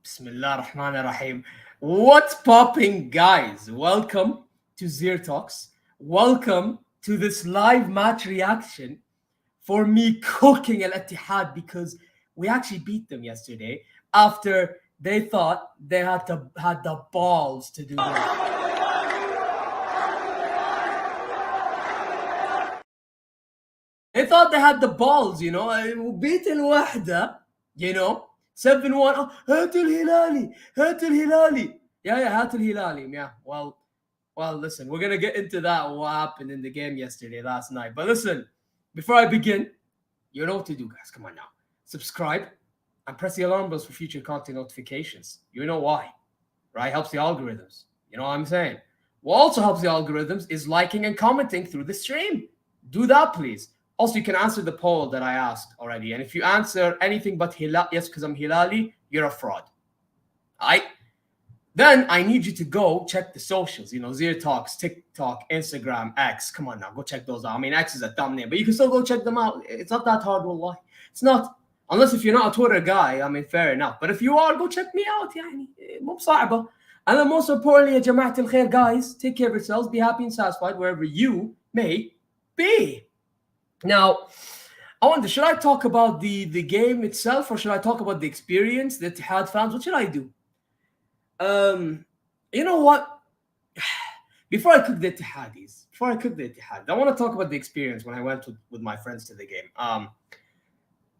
Bismillah ar-Rahman ar-Rahim. What's popping, guys? Welcome to ZeerTalks. Welcome to this live match reaction for me cooking Al Ittihad because we actually beat them yesterday after they thought they had the balls to do that. They thought they had the balls, beat الوحدة, 7-1. Oh, هاتوا الهلالي, هاتوا الهلالي. Yeah, هاتوا الهلالي. Yeah, well, listen, we're gonna get into that, what happened in the game yesterday, last night. But listen, before I begin, you know what to do, guys. Come on now. Subscribe and press the alarm bells for future content notifications. You know why, right? Helps the algorithms. You know what I'm saying? What also helps the algorithms is liking and commenting through the stream. Do that, please. Also, you can answer the poll that I asked already. And if you answer anything but Hilal, yes, because I'm Hilali, you're a fraud. Then I need you to go check the socials, ZeerTalks, TikTok, Instagram, X. Come on now, go check those out. I mean, X is a dumb name, but you can still go check them out. It's not that hard, wallah. It's not, unless if you're not a Twitter guy, I mean, fair enough. But if you are, go check me out. مو بصعبة. And then most importantly, يا جماعة الخير, guys, take care of yourselves, be happy and satisfied wherever you may be. Now, I wonder, should I talk about the game itself or should I talk about the experience, the Itihad fans? What should I do? You know what? Before I cook the Itihadis, I want to talk about the experience when I went with my friends to the game.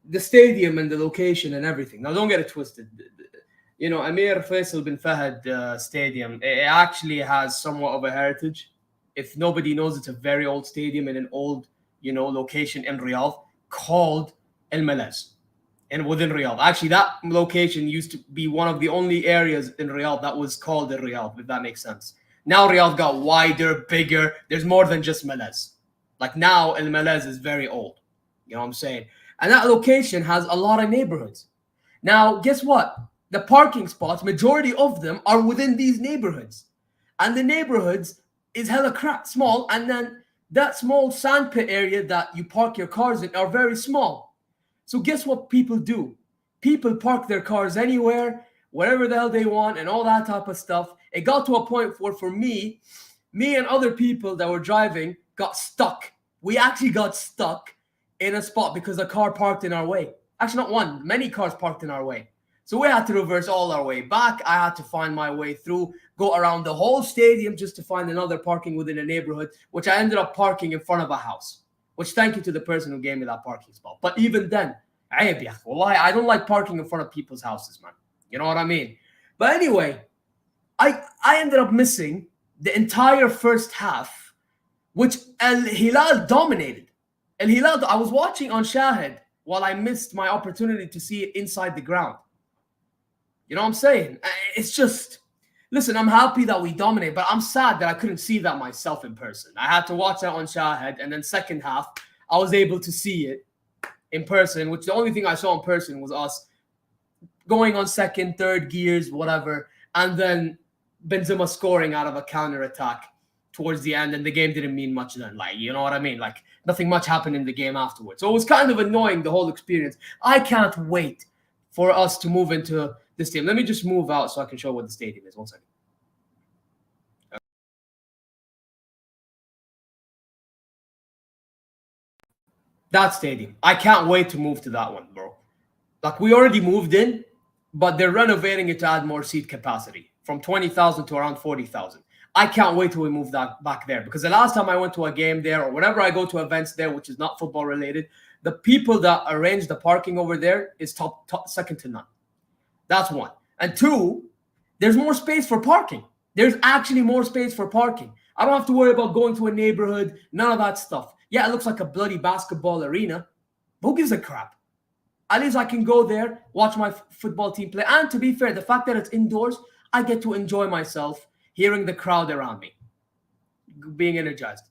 The stadium and the location and everything. Now, don't get it twisted. Amir Faisal bin Fahad Stadium, it actually has somewhat of a heritage. If nobody knows, it's a very old stadium in an old, location in Riyadh called El Malaz. And within Riyadh. Actually, that location used to be one of the only areas in Riyadh that was called the Riyadh, if that makes sense. Now Riyadh got wider, bigger. There's more than just Malaz. Like now, El Malaz is very old. You know what I'm saying? And that location has a lot of neighborhoods. Now, guess what? The parking spots, majority of them are within these neighborhoods. And the neighborhoods is hella small. And then that small sandpit area that you park your cars in are very small. So guess what people do? People park their cars anywhere, wherever the hell they want, and all that type of stuff. It got to a point where, for me and other people that were driving got stuck. We actually got stuck in a spot because a car parked in our way. Actually, not one, many cars parked in our way. So we had to reverse all our way back. I had to find my way through, go around the whole stadium just to find another parking within a neighborhood, which I ended up parking in front of a house. Which, thank you to the person who gave me that parking spot. But even then, I don't like parking in front of people's houses, man. You know what I mean? But anyway, I ended up missing the entire first half, which Al Hilal dominated. Al Hilal, I was watching on Shahid while I missed my opportunity to see it inside the ground. You know what I'm saying? It's just, listen, I'm happy that we dominate, but I'm sad that I couldn't see that myself in person. I had to watch that on Shahid, and then second half, I was able to see it in person, which the only thing I saw in person was us going on second, third gears, whatever, and then Benzema scoring out of a counter attack towards the end, and the game didn't mean much then. Like, you know what I mean? Like, nothing much happened in the game afterwards. So it was kind of annoying, the whole experience. I can't wait for us to move into this stadium. Let me just move out so I can show what the stadium is. 1 second. That stadium. I can't wait to move to that one, bro. Like, we already moved in, but they're renovating it to add more seat capacity from 20,000 to around 40,000. I can't wait till we move that back there, because the last time I went to a game there, or whenever I go to events there, which is not football related, the people that arrange the parking over there is second to none. That's one. And two, there's more space for parking. There's actually more space for parking. I don't have to worry about going to a neighborhood, none of that stuff. Yeah, it looks like a bloody basketball arena, but who gives a crap? At least I can go there, watch my football team play. And to be fair, the fact that it's indoors, I get to enjoy myself, hearing the crowd around me, being energized.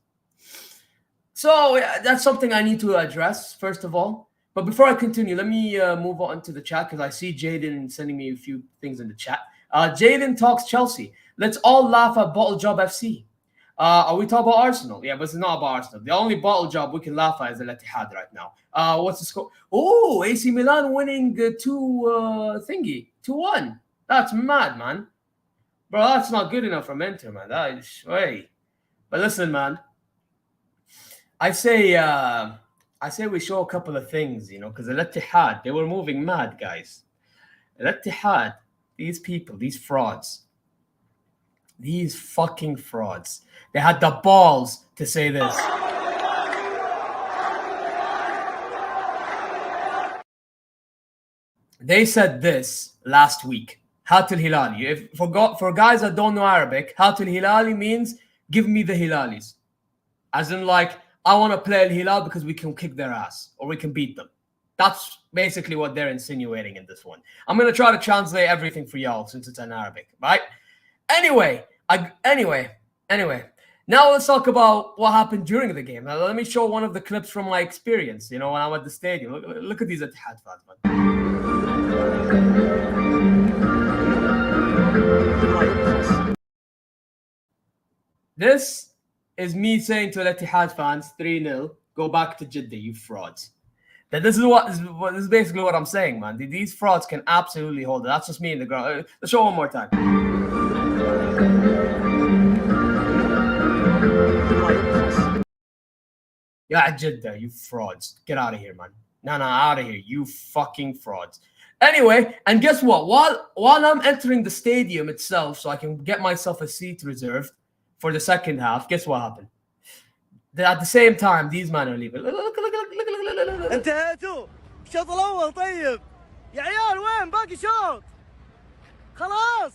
So that's something I need to address, first of all. But before I continue, let me move on to the chat, because I see Jaden sending me a few things in the chat. Jaden talks Chelsea. Let's all laugh at Bottle Job FC. Are we talking about Arsenal? Yeah, but it's not about Arsenal. The only bottle job we can laugh at is Al Ittihad right now. What's the score? Oh, AC Milan winning 2-1. That's mad, man. Bro, that's not good enough from Inter, man. That is way. But listen, man. I say we show a couple of things, because Al Ittihad, they were moving mad, guys. Al Ittihad, these people, these frauds, these fucking frauds, they had the balls to say this. They said this last week. Hat al-Hilali. If for guys that don't know Arabic, Hat al-Hilali means give me the Hilalis. As in, like, I want to play Al-Hilal because we can kick their ass or we can beat them. That's basically what they're insinuating in this one. I'm going to try to translate everything for y'all since it's in Arabic, right? Anyway. Now let's talk about what happened during the game. Now, let me show one of the clips from my experience, when I'm at the stadium. Look at these Itihad fans, man. This is me saying to Itihad fans, 3-0, go back to Jeddah, you frauds. This is basically what I'm saying, man. These frauds can absolutely hold it. That's just me in the ground. Let's show one more time. Yeah, Jeddah, you frauds. Get out of here, man. No, out of here, you fucking frauds. Anyway, and guess what? While I'm entering the stadium itself, so I can get myself a seat reserved for the second half, guess what happened? At the same time, these men are leaving. Look. انتهيتوا الشوط الاول. طيب يا عيال وين باقي شوط؟ خلاص.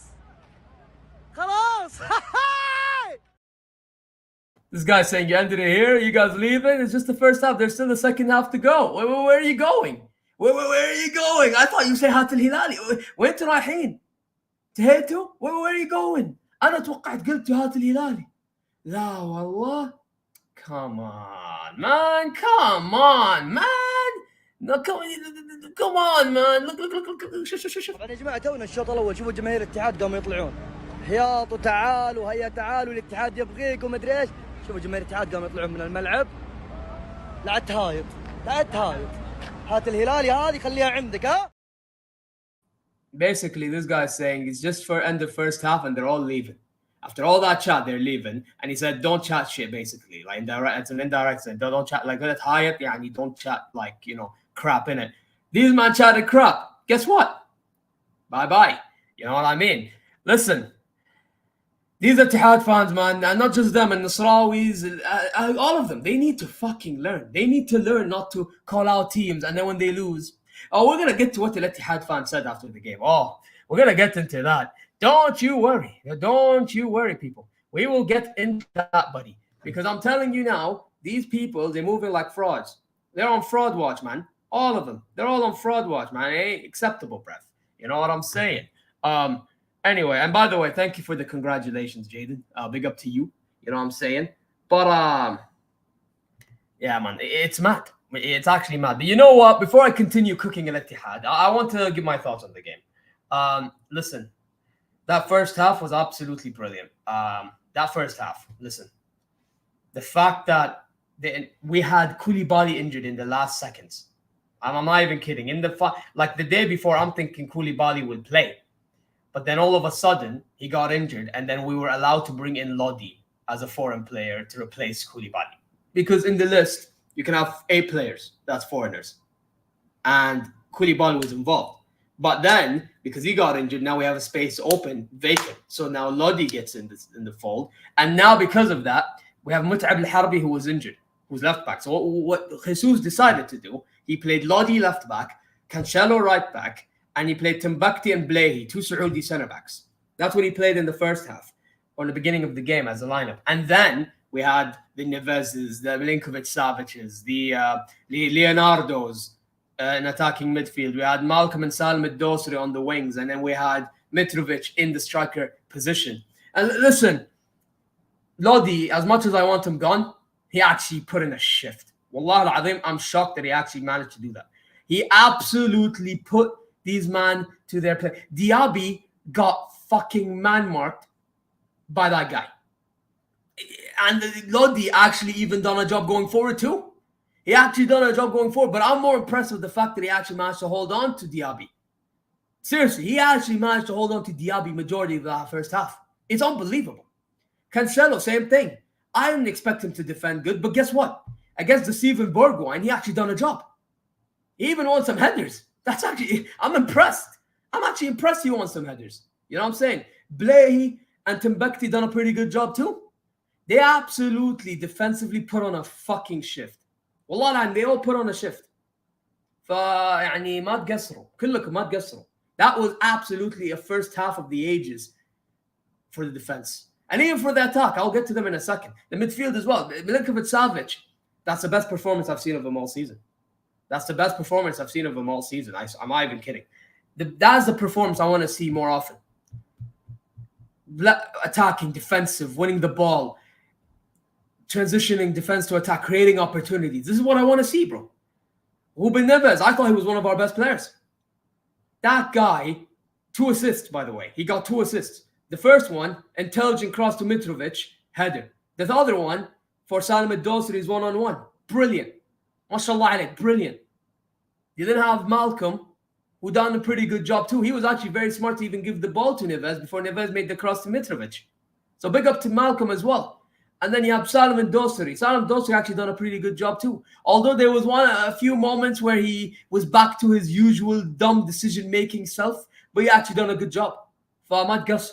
This guy's saying you ended it here. You guys leaving? It's just the first half. There's still the second half to go. Where are you going? Where are you going? I thought you said هات الهلالي. وين انتوا رايحين؟ انتهيتوا؟ Where are you going? أنا توقعت قلت هات الهلالي. لا والله. Come on, man. No, come on, man. Look. شوف. طبعا يا جماعه تونا الشوط الاول. شوفوا جماهير الاتحاد قاموا يطلعون. حياط وتعالوا هيا تعالوا الاتحاد يبغيكم مدري ايش. شوفوا جماهير الاتحاد قاموا يطلعون من الملعب. لا تهايط. هات الهلالي هذه خليها عندك ها. Basically, this guy is saying it's just for end of first half and they're all leaving. After all that chat, they're leaving. And he said, don't chat shit, basically. Like, it's an indirect saying, don't chat. Like, let Hayat, yeah, and you don't chat, like, crap in it. These man chatted crap. Guess what? Bye-bye. You know what I mean? Listen, these Itihad fans, man, and not just them, and Nasrawis, all of them, they need to fucking learn. They need to learn not to call out teams, and then when they lose, we're going to get to what the Itihad fan said after the game. We're going to get into that. Don't you worry, people. We will get into that, buddy. Because I'm telling you now, these people, they're moving like frauds. They're on fraud watch, man. All of them. They're all on fraud watch, man. It ain't acceptable, bruv. You know what I'm saying? Anyway, and by the way, thank you for the congratulations, Jaden. Big up to you. You know what I'm saying? But, yeah, man, it's mad. It's actually mad. But you know what? Before I continue cooking Al Ittihad, I want to give my thoughts on the game. Listen. That first half was absolutely brilliant. That first half, listen. The fact that we had Koulibaly injured in the last seconds. I'm not even kidding. Like the day before, I'm thinking Koulibaly would play. But then all of a sudden, he got injured. And then we were allowed to bring in Lodi as a foreign player to replace Koulibaly. Because in the list, you can have 8 players. That's foreigners. And Koulibaly was involved. But then, because he got injured, now we have a space open, vacant. So now Lodi gets in the fold. And now because of that, we have Mut'ab al-Harbi who was injured, who's left back. So what Jesus decided to do, he played Lodi left back, Cancelo right back, and he played Timbukti and Blahi, 2 Saudi centre backs. That's what he played in the first half, or in the beginning of the game as a lineup. And then we had the Nevezes, the Milinkovic-Savic's, the Leonardo's, in attacking midfield. We had Malcolm and Salim al-Dosri on the wings, and then we had Mitrovic in the striker position. And listen, Lodi, as much as I want him gone, he actually put in a shift. Wallah al-Azim, I'm shocked that he actually managed to do that. He absolutely put these men to their play. Diaby got fucking man-marked by that guy. And Lodi actually even done a job going forward too. He actually done a job going forward, but I'm more impressed with the fact that he actually managed to hold on to Diaby. Seriously, he actually managed to hold on to Diaby majority of the first half. It's unbelievable. Cancelo, same thing. I didn't expect him to defend good, but guess what? Against the Steven Bergwijn, he actually done a job. He even won some headers. I'm impressed. I'm actually impressed he won some headers. You know what I'm saying? Blahy and Timbuktu done a pretty good job too. They absolutely defensively put on a fucking shift. والله they all put on a shift. فيعني ما تقصروا. كلكم ما تقصروا. That was absolutely a first half of the ages for the defense. And even for the attack, I'll get to them in a second. The midfield as well. Milinkovic-Savic, that's the best performance I've seen of him all season. That's the best performance I've seen of him all season. I'm not even kidding. That's the performance I want to see more often. Attacking, defensive, winning the ball, transitioning defense to attack, creating opportunities. This is what I want to see, bro. Ruben Neves, I thought he was one of our best players. That guy, 2 assists, by the way. He got 2 assists. The first one, intelligent cross to Mitrovic, header. The other one, for Salim al-Dosri's one-on-one. Brilliant. MashaAllah alayk, brilliant. You then have Malcolm, who done a pretty good job too. He was actually very smart to even give the ball to Neves before Neves made the cross to Mitrovic. So big up to Malcolm as well. And then you have Salim al-Dosri. Salim al-Dosri actually done a pretty good job too. Although there was a few moments where he was back to his usual dumb decision-making self, but he actually done a good job. Fahmad Qasr.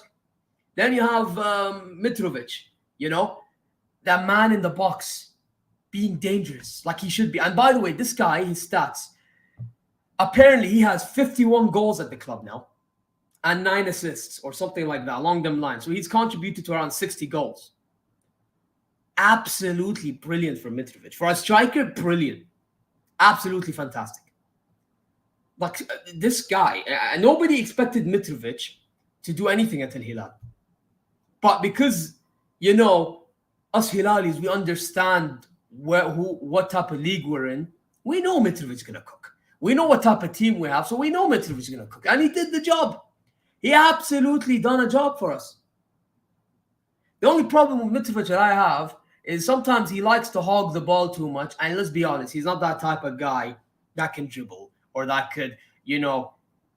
Then you have Mitrovic, you know, that man in the box being dangerous like he should be. And by the way, this guy, his stats, apparently he has 51 goals at the club now and 9 assists or something like that along them lines. So he's contributed to around 60 goals. Absolutely brilliant for Mitrovic. For a striker, brilliant. Absolutely fantastic. Like this guy, nobody expected Mitrovic to do anything at Al Hilal. But because, you know, us Hilalis, we understand what type of league we're in, we know Mitrovic's going to cook. We know what type of team we have, so we know Mitrovic's going to cook. And he did the job. He absolutely done a job for us. The only problem with Mitrovic that I have is sometimes he likes to hog the ball too much. And let's be honest, he's not that type of guy that can dribble or that could, you know,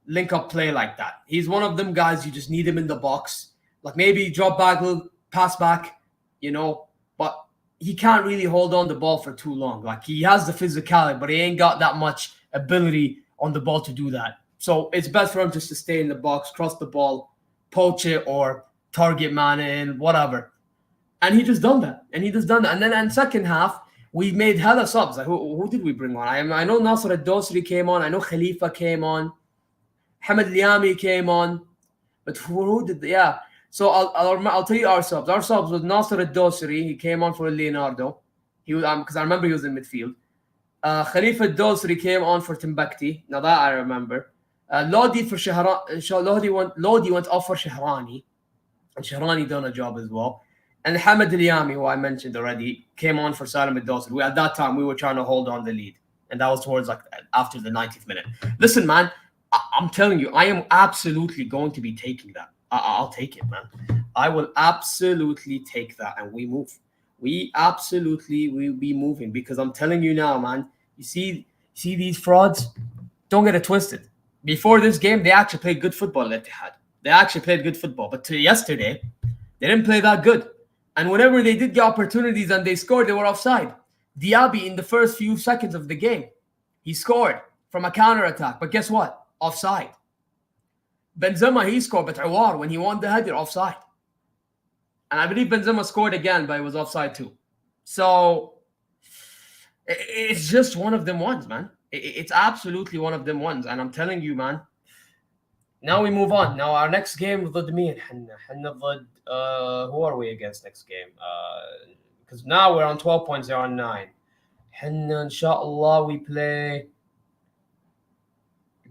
link up play like that. He's one of them guys, you just need him in the box. Like maybe drop back, pass back, you know, but he can't really hold on the ball for too long. Like he has the physicality, but he ain't got that much ability on the ball to do that. So it's best for him just to stay in the box, cross the ball, poach it, or target man in, whatever. And he just done that. And then in second half, we made hella subs. Like who did we bring on? I know Nasser al-Dosri came on. I know Khalifa came on. Hamad Liami came on. But who did? Yeah. So I'll tell you our subs. Our subs was Nasser al-Dosri. He came on for Leonardo. He was because I remember he was in midfield. Khalifa al-Dosri came on for Timbuktu. Now that I remember. Lodi for Lodi went off for Shahrani. And Shahrani done a job as well. And Hamad Liami, who I mentioned already, came on for Salim al-Dosri. At that time, we were trying to hold on the lead. And that was towards like after the 90th minute. Listen, man, I'm telling you, I am absolutely going to be taking that. I'll take it, man. I will absolutely take that, and we move. We absolutely will be moving because I'm telling you now, man. You see these frauds? Don't get it twisted. Before this game, they actually played good football at Itihad. They actually played good football, but yesterday, they didn't play that good. And whenever they did get opportunities and they scored, they were offside. Diaby in the first few seconds of the game, he scored from a counter attack, but guess what? Offside. Benzema, he scored, but Awar, when he won the header, offside. And I believe Benzema scored again, but it was offside too. So it's just one of them ones, man. It's absolutely one of them ones. And I'm telling you, man, now we move on. Now our next game, ضد مين؟ حنا ضد who are we against next game? Because now we're on 12.09. حنا إن شاء الله we play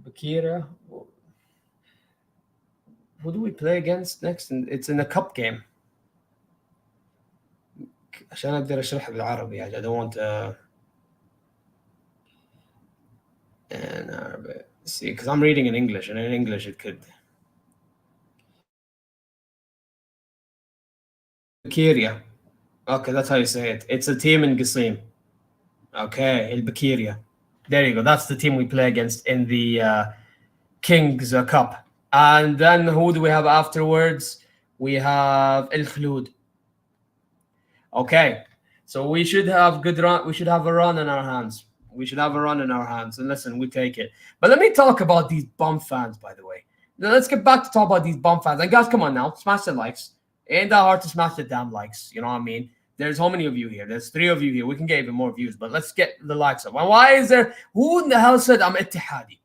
Bakira. Who do we play against next? It's in a cup game. عشان أقدر أشرح بالعربي. I don't want in Arabic. See, because I'm reading in English, and in English it could. Bakiria. Okay, that's how you say it. It's a team in Qasim. Okay, El Bakiria. There you go. That's the team we play against in the Kings Cup. And then who do we have afterwards? We have Al Khloud. Okay, so we should have good run. We should have a run in our hands. We should have a run in our hands. And listen, we take it. But let me talk about these bum fans, by the way. Now, let's get back to talk about these bum fans. And guys, come on now, smash the likes. It ain't that hard to smash the damn likes. You know what I mean? There's how many of you here? There's 3 of you here. We can get even more views, but let's get the likes up. And why is there? Who in the hell said I'm Ittihadi?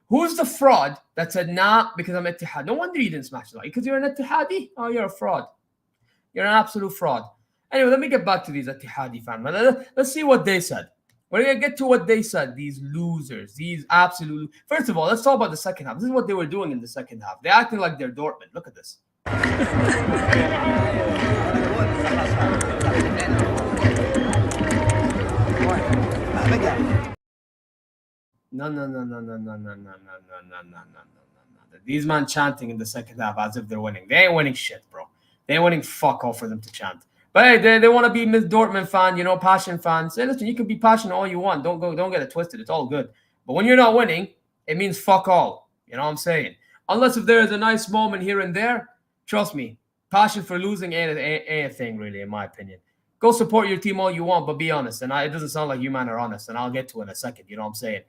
Who's the fraud that said nah because I'm Itihad? No wonder you didn't smash the like because you're an Ittihadi. Oh, you're a fraud. You're an absolute fraud. Anyway, let me get back to these Ittihadi fans. Let's see what they said. We're gonna get to what they said. These losers, these absolute. First of all, let's talk about the second half. This is what they were doing in the second half. They're acting like they're Dortmund. Look at this. No. These men chanting in the second half as if they're winning. They ain't winning shit, bro. They ain't winning fuck all for them to chant. But hey, they want to be Miss Dortmund fan, you know, passion fans. Say, listen, you can be passionate all you want. Don't get it twisted. It's all good. But when you're not winning, it means fuck all. You know what I'm saying? Unless if there is a nice moment here and there, trust me, passion for losing ain't a thing, really, in my opinion. Go support your team all you want, but be honest. And it doesn't sound like you man are honest, and I'll get to it in a second. You know what I'm saying?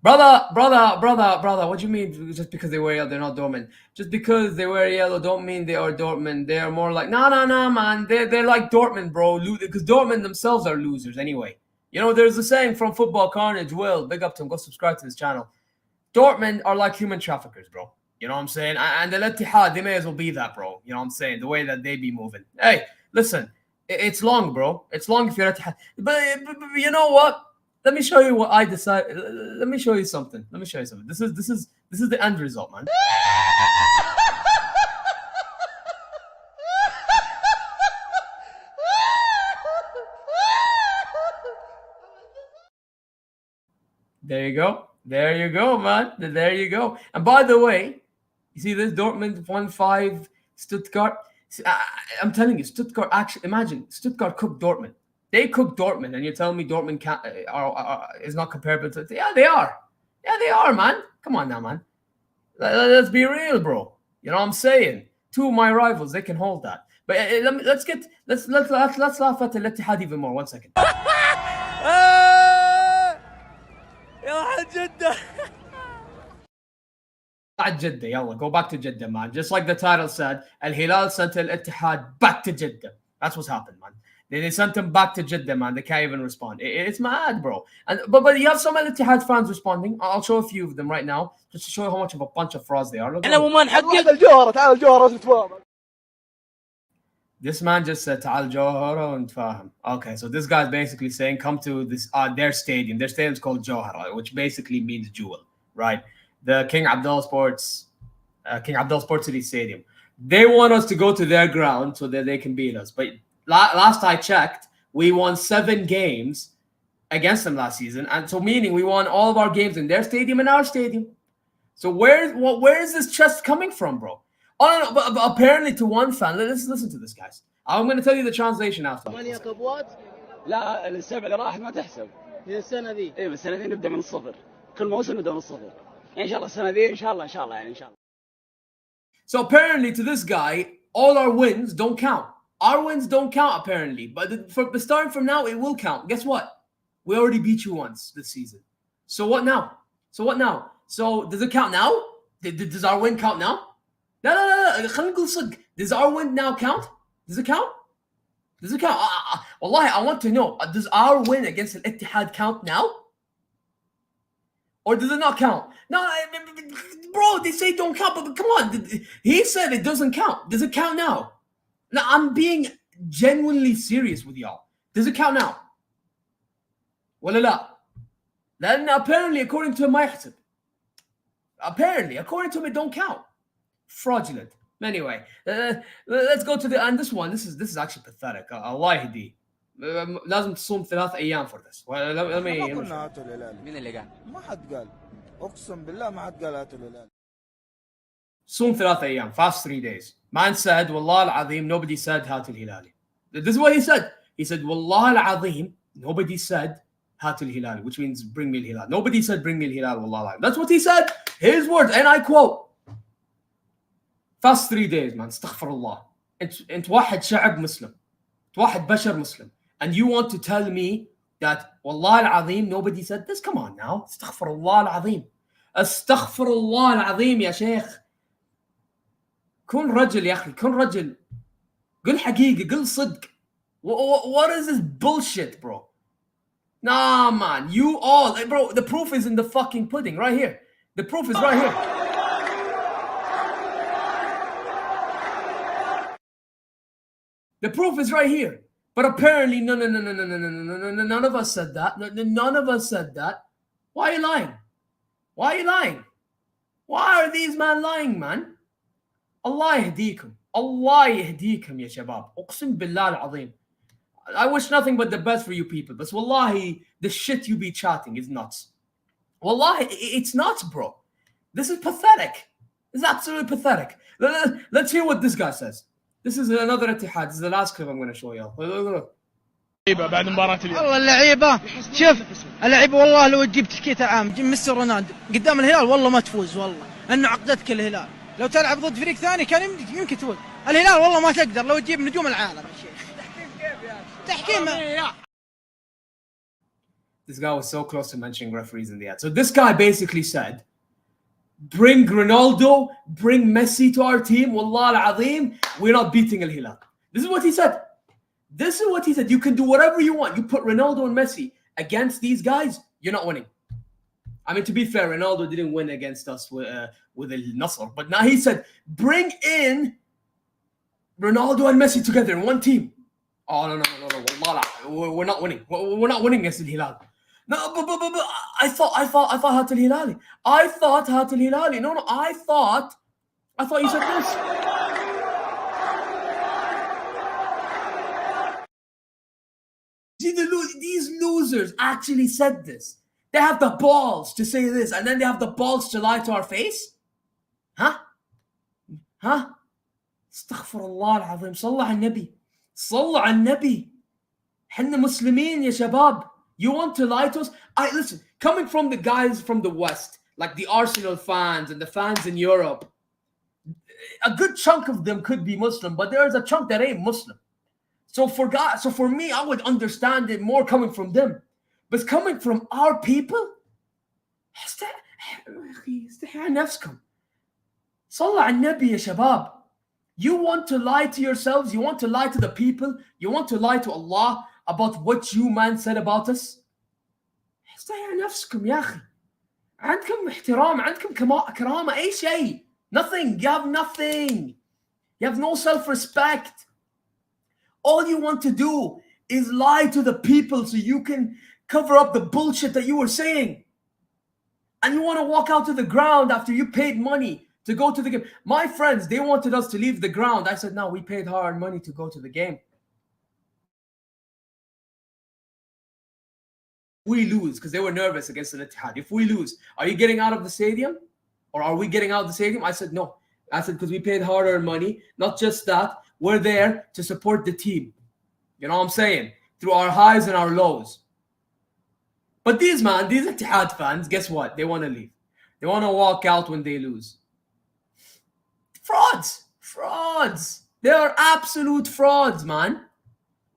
Brother, what do you mean just because they wear yellow, they're not Dortmund? Just because they wear yellow don't mean they are Dortmund. They are more like, no, man. They're like Dortmund, bro. Because Dortmund themselves are losers anyway. You know, there's a saying from Football Carnage, Will, big up to him, go subscribe to this channel. Dortmund are like human traffickers, bro. You know what I'm saying? And the Itihad, they may as well be that, bro. You know what I'm saying? The way that they be moving. Hey, listen, it's long, bro. It's long if you're Itihad. But you know what? Let me show you what I decided. Let me show you something. This is the end result, man. There you go, man. There you go. And by the way, you see this Dortmund 1-5 Stuttgart. I'm telling you, Stuttgart actually. Imagine Stuttgart cooked Dortmund. They cook Dortmund, and you're telling me Dortmund is not comparable to... Yeah, they are. Yeah, they are, man. Come on now, man. Let's be real, bro. You know what I'm saying? 2 of my rivals, they can hold that. But let's laugh at the Ittihad even more. 1 second. Jeddah, yalla, go back to Jeddah, man. Just like the title said, Al Hilal sent Al Ittihad back to Jeddah. That's what's happened, man. They sent him back to Jeddah, man. They can't even respond. It's mad, bro. But you have some Al Ittihad fans responding. I'll show a few of them right now, just to show you how much of a bunch of frauds they are. Look, this man just said, "Ta'al Jawhara and Faham." Okay, so this guy's basically saying, "Come to this their stadium. Their stadium's called Jawhara, which basically means jewel, right? The King Abdul Sports City Stadium. They want us to go to their ground so that they can beat us. But last I checked, we won 7 games against them last season, and so meaning we won all of our games in their stadium and our stadium. So where is this trust coming from, bro? Oh no, but apparently to one fan, let's listen to this, guys. I'm going to tell you the translation after. 8 كبوات؟ لا السبع اللي راحت ما تحسب. هي السنة ذي. ايه السنة ذي نبدأ من الصفر. كل موسم نبدأ من الصفر. إن شاء الله السنة ذي إن شاء الله يعني إن شاء الله. So apparently to this guy, all our wins don't count. Our wins don't count apparently, but starting from now, it will count. Guess what? We already beat you once this season. So what now? So does it count now? Does our win count now? No. Does our win now count? Does it count? Wallahi, I want to know, does our win against Al Ittihad count now? Or does it not count? No, bro, they say it don't count, but come on. He said it doesn't count. Does it count now? Now, I'm being genuinely serious with y'all. Does it count now? Wala la. Then apparently, according to my حسب, according to him, it don't count. Fraudulent. Anyway, let's go to the and this one. This is actually pathetic. Allah يهديه. لازم تصوم 3 أيام for this. Let me. ما قلنا هاتوا الهلال. مين اللي قال؟ ما حد قال. أقسم بالله ما حد قال هاتوا الهلال. صوم 3 أيام. Fast 3 days. Man said, Wallah al-Azim, nobody said هاتوا الهلال. This is what he said. He said, Wallah al-Azim, nobody said Hatu al-Hilal, which means bring me al-Hilal. Nobody said bring me al-Hilal, wallah. That's what he said. His words, and I quote. Fast 3 days, man. Astaghfirullah. انت واحد شعب مسلم. انت واحد بشر مسلم. And you want to tell me that wallah al-azim, nobody said this? Come on now. Astaghfirullah al-azim. Astaghfirullah al-azim يا شيخ. كن رجل يا أخي. كن رجل. قل حقيقة. قل صدق. What is this bullshit, bro? Nah, man. You all... Bro, the proof is in the fucking pudding right here. The proof is right here. The proof is right here. But apparently, no, none of us said that. None of us said that. Why are you lying? Why are you lying? Why are these men lying, man? Allah yahdikum. Allah yahdikum, ya shabab. Uqsim billah al-azim. I wish nothing but the best for you people. But wallahi, the shit you be chatting is nuts. Wallahi, it's nuts, bro. This is pathetic. This is absolutely pathetic. Let's hear what this guy says. This is another Itihad. This is the last clip I'm going to show you. بعد مباراة اليوم. والله اللعيبة شوف اللعيبة والله لو تجيب تشكيلة عام جيب ميسي رونالدو قدام الهلال والله ما تفوز والله لأنه عقدتك الهلال لو تلعب ضد فريق ثاني كان يمكن تفوز الهلال والله ما تقدر لو تجيب نجوم العالم يا شيخ تحكيم كيف يا تحكيم This guy was so close to mentioning referees in the ad. So this guy basically said, bring Ronaldo, bring Messi to our team. Wallah al-azim, we're not beating Al-Hilal. This is what he said. This is what he said. You can do whatever you want. You put Ronaldo and Messi against these guys, you're not winning. I mean, to be fair, Ronaldo didn't win against us with Al-Nasr. But now he said, bring in Ronaldo and Messi together in one team. Oh, no. Wallah, we're not winning. We're not winning against Al-Hilal. No, but I thought Hat al-Hilali. I thought Hat al-Hilali. No, I thought you said this. See, these losers actually said this. They have the balls to say this, and then they have the balls to lie to our face? Huh? Astaghfirullah al-azim. Sallah al-Nabi. Sallah al-Nabi. Hinna Muslimin, ya shabab. You want to lie to us? Listen, coming from the guys from the West, like the Arsenal fans and the fans in Europe, a good chunk of them could be Muslim, but there's a chunk that ain't Muslim. So for me, I would understand it more coming from them. But coming from our people, Sallah al-Nabi ya shabab. You want to lie to yourselves, you want to lie to the people, you want to lie to Allah about what you man said about us. استحي نفسكم يا أخي. عندكم احترام, عندكم كرامة, أي شيء. Nothing. You have nothing. You have no self-respect. All you want to do is lie to the people so you can cover up the bullshit that you were saying. And you want to walk out to the ground after you paid money to go to the game. My friends, they wanted us to leave the ground. I said, no, we paid hard money to go to the game. We lose because they were nervous against the Itihad. If we lose, are you getting out of the stadium? Or are we getting out of the stadium? I said, no. I said, because we paid hard-earned money. Not just that, we're there to support the team. You know what I'm saying? Through our highs and our lows. But these Itihad fans, guess what? They want to leave. They want to walk out when they lose. Frauds. They are absolute frauds, man.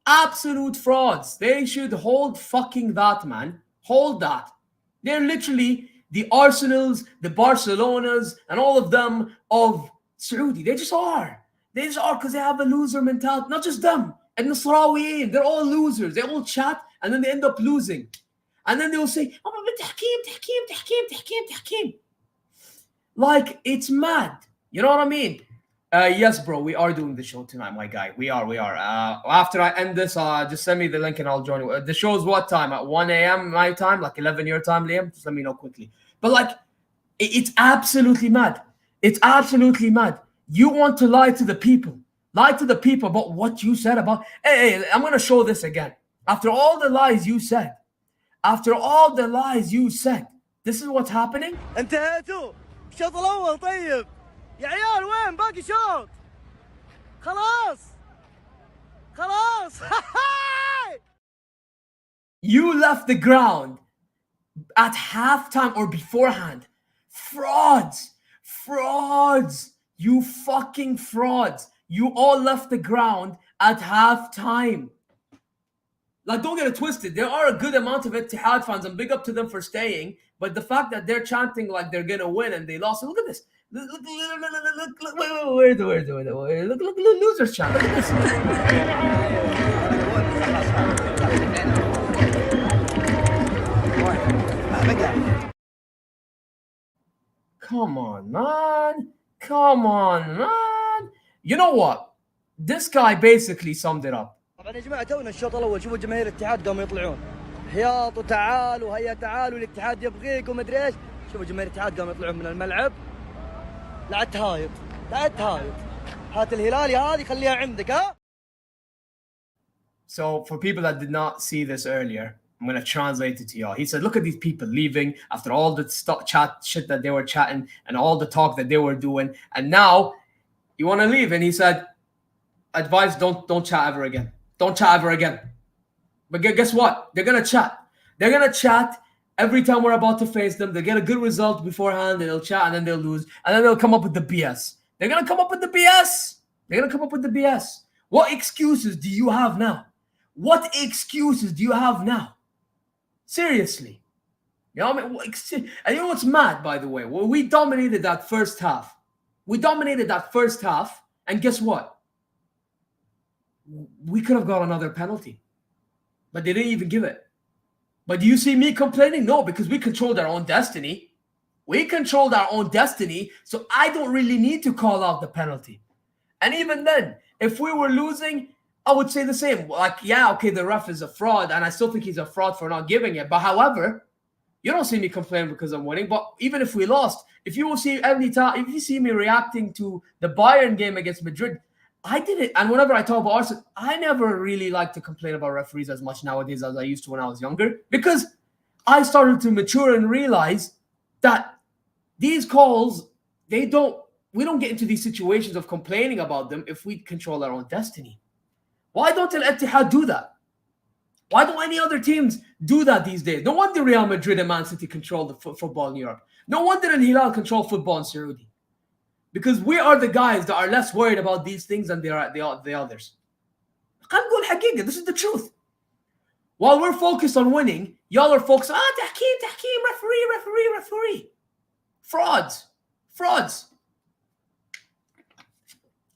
Absolute frauds. They should hold fucking that, man. Hold that. They're literally the Arsenals, the Barcelonas, and all of them of Saudi. They just are. They just are because they have a loser mentality. Not just them. And Nasrawiyin, they're all losers. They all chat and then they end up losing. And then they'll say, oh, tahkim. Like, it's mad. You know what I mean? Yes, bro, we are doing the show tonight, my guy. We are. After I end this, just send me the link and I'll join you. The show's what time? At 1 a.m. my time? Like 11 your time, Liam? Just let me know quickly. But like, it's absolutely mad. It's absolutely mad. You want to lie to the people. Lie to the people about what you said about... Hey, I'm going to show this again. After all the lies you said, this is what's happening? انتهيتوا الشوط الأول طيب يا عيال وين باقي شوط خلاص You left the ground at halftime or beforehand. Frauds. You fucking frauds. You all left the ground at halftime. Like, don't get it twisted. There are a good amount of Ittihad fans, and big up to them for staying. But the fact that they're chanting like they're gonna win and they lost. Look at this. Look, wait, look, losers chant. Look at this. Come on, man. You know what? This guy basically summed it up. طبعا يا جماعه تونا الشوط الاول شوفوا جماهير الاتحاد قاموا يطلعون حياط وتعالوا هيا تعالوا الاتحاد يبغيك ومدري ايش. شوفوا جماهير الاتحاد قاموا يطلعون من الملعب. لا تهايط هات الهلالي هذه خليها عندك ها. So for people that did not see this earlier, I'm going to translate it to y'all. He said, look at these people leaving after all the chat shit that they were chatting and all the talk that they were doing. And now you want to leave. And he said, advice, don't chat ever again. Don't chat ever again. But guess what? They're going to chat. They're going to chat every time we're about to face them. They get a good result beforehand, and they'll chat, and then they'll lose. And then they'll come up with the BS. They're going to come up with the BS. What excuses do you have now? Seriously. You know what I mean? And you know what's mad, by the way? Well, we dominated that first half. And guess what? We could have got another penalty. But they didn't even give it. But do you see me complaining? No, because we controlled our own destiny. So I don't really need to call out the penalty. And even then, if we were losing, I would say the same. Like, yeah, okay, the ref is a fraud, and I still think he's a fraud for not giving it. But however, you don't see me complain because I'm winning. But even if we lost, if you see me reacting to the Bayern game against Madrid, I did it. And whenever I talk about Arsenal, I never really like to complain about referees as much nowadays as I used to when I was younger, because I started to mature and realize that these calls, we don't get into these situations of complaining about them if we control our own destiny. Why don't Al Ittihad do that? Why don't any other teams do that these days? No wonder Real Madrid and Man City control the football in Europe. No wonder Al Hilal control football in Saudi. Because we are the guys that are less worried about these things than the others. This is the truth. While we're focused on winning, y'all are focused on tahkeem, referee. Frauds.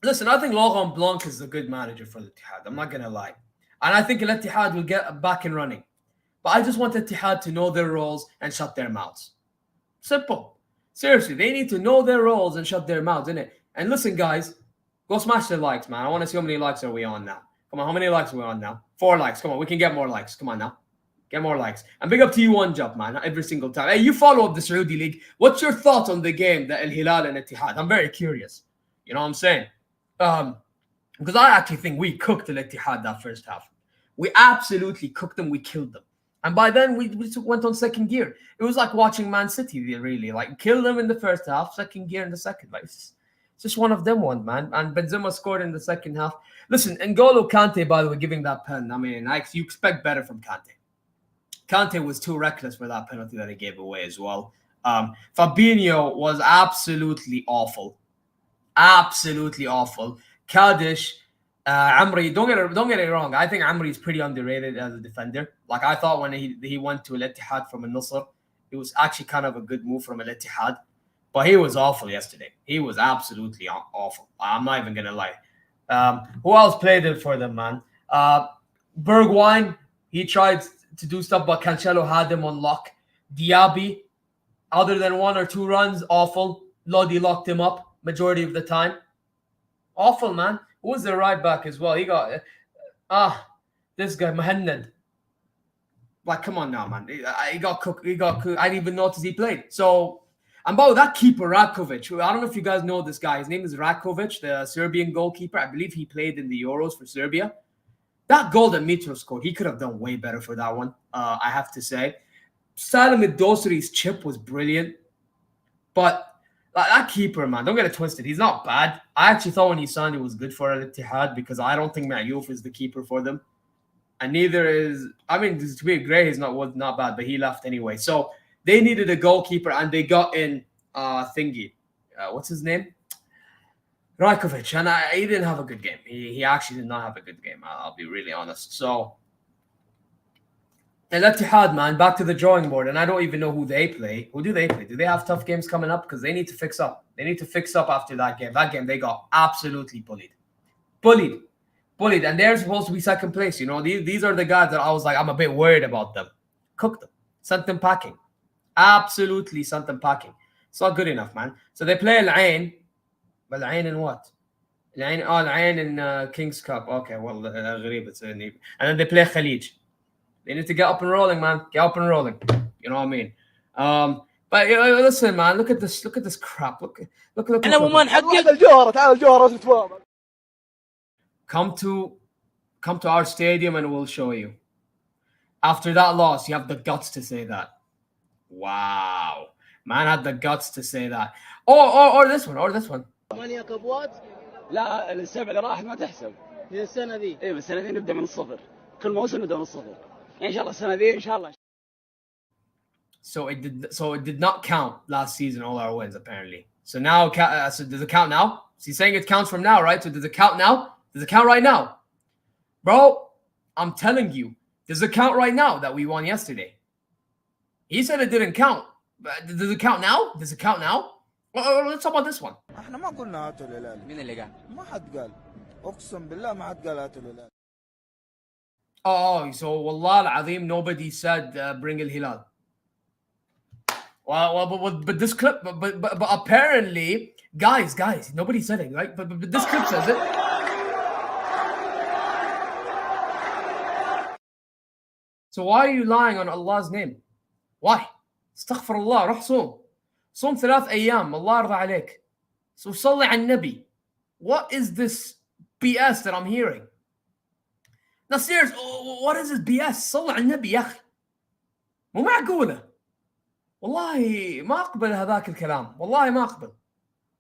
Listen, I think Laurent Blanc is a good manager for the Itihad. I'm not going to lie. And I think Al Ittihad will get back and running. But I just want the Itihad to know their roles and shut their mouths. Simple. Seriously, they need to know their roles and shut their mouths, innit? And listen, guys, go smash the likes, man. I want to see how many likes are we on now. Come on, how many likes are we on now? 4 likes. Come on, we can get more likes. Come on now. Get more likes. And big up to you, One Job, man, every single time. Hey, you follow up the Saudi League. What's your thoughts on the game, the Al Hilal and Itihad? I'm very curious. You know what I'm saying? Because I actually think we cooked Al Ittihad that first half. We absolutely cooked them. We killed them. And by then, we went on second gear. It was like watching Man City, really. Like, kill them in the first half, second gear in the second. Like, it's just one of them ones, man. And Benzema scored in the second half. Listen, N'Golo Kante, by the way, giving that pen. I mean, you expect better from Kante. Kante was too reckless for that penalty that he gave away as well. Fabinho was absolutely awful. Kaddish, Amri, don't get it wrong. I think Amri is pretty underrated as a defender. Like, I thought when he went to Al Ittihad from Al Nassr, it was actually kind of a good move from Al Ittihad. But he was awful yesterday. He was absolutely awful. I'm not even gonna lie. Who else played it for them, man? Bergwijn, he tried to do stuff, but Cancelo had him on lock. Diaby, other than 1 or 2 runs, awful. Lodi locked him up majority of the time. Awful, man. Who was the right back as well? He got this guy Mohamed. Like, come on now, man. He got cooked. I didn't even notice he played. So, and by that keeper Rakovic, I don't know if you guys know this guy. His name is Rakovic, the Serbian goalkeeper. I believe he played in the Euros for Serbia. That goal that Mitro scored, he could have done way better for that one. I have to say, Salim Dosri's chip was brilliant, but that keeper, man, don't get it twisted. He's not bad. I actually thought when he signed, it was good for Al Ittihad because I don't think Mayouf is the keeper for them. and neither is. I mean, to be Gray is was not bad, but he left anyway. So they needed a goalkeeper, and they got in thingy. What's his name? Rajkovic, and he didn't have a good game. He actually did not have a good game. I'll be really honest. So Al Ittihad, man, back to the drawing board, and I don't even know who they play. Who do they play? Do they have tough games coming up? Because they need to fix up. They need to fix up after that game. That game they got absolutely bullied, and they're supposed to be second place. You know, these are the guys that I was like, I'm a bit worried about them. Cooked them, sent them packing, absolutely sent them packing. It's not good enough, man. So they play Al Ain. But Al Ain in what? Al Ain in King's Cup. Okay, well, غريب. And then they play Khalij. They need to get up and rolling, man. Get up and rolling. You know what I mean? But listen, man. Look at this. Look at this crap. Look. انا مو نحقق الجوهره. تعال الجوهره نتفاهم. Come to our stadium and we'll show you. After that loss, you have the guts to say that. Wow, man had the guts to say that. Or this one. 8 كبوات. لا السبع اللي راح ما تحسب. هي السنه ذي. ايوه السنه ذي نبدا من الصفر. كل موسم نبدا من الصفر. ان شاء الله السنه ذي ان شاء الله. So it did not count last season, all our wins apparently. So now, so does it count now? So he's saying it counts from now, right? So does it count now? Does it count right now? Bro, I'm telling you, does it count right now that we won yesterday? He said it didn't count. But does it count now? Does it count now? Let's talk about this one. احنا ما قلنا هاتوا الهلال. مين اللي قال؟ ما حد قال. اقسم بالله ما حد قال هاتوا الهلال. Oh, so Wallah al-Azim, nobody said bring al-Hilal. Well, but this clip, but apparently, guys, nobody said it, right? But this clip says it. So why are you lying on Allah's name? Why? Astaghfirullah, روح صوم 3 أيام, Allah يرضى عليك. So صلي على النبي. What is this BS that I'm hearing? Now serious, what is this BS? صلي على النبي يا أخي. مو معقولة. والله ما أقبل هذاك الكلام. والله ما أقبل.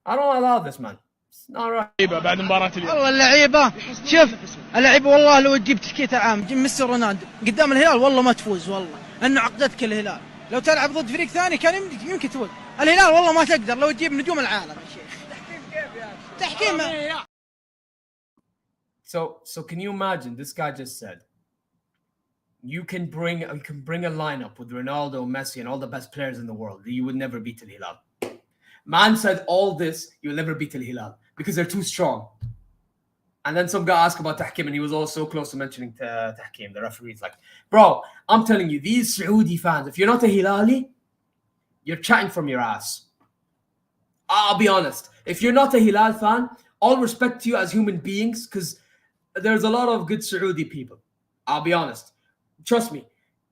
I don't allow this, man. It's not right. بعد مباراة اليوم. والله اللعيبة شوف اللعيبة والله لو تجيب تشكيلة عام ميسي رونالدو قدام الهلال والله ما تفوز والله انه عقدتك الهلال لو تلعب ضد فريق ثاني كان يمكن تفوز الهلال والله ما تقدر لو تجيب نجوم العالم يا شيخ تحكيم So can you imagine this guy just said you can bring a lineup with Ronaldo, Messi and all the best players in the world. You would never beat Al Hilal. Man said all this, you'll never beat Al Hilal because they're too strong. And then some guy asked about Tahkim and he was also close to mentioning Tahkim, the referee's like, bro, I'm telling you, these Saudi fans, if you're not a Hilali, you're chatting from your ass. I'll be honest. If you're not a Hilal fan, all respect to you as human beings because there's a lot of good Saudi people. I'll be honest. Trust me.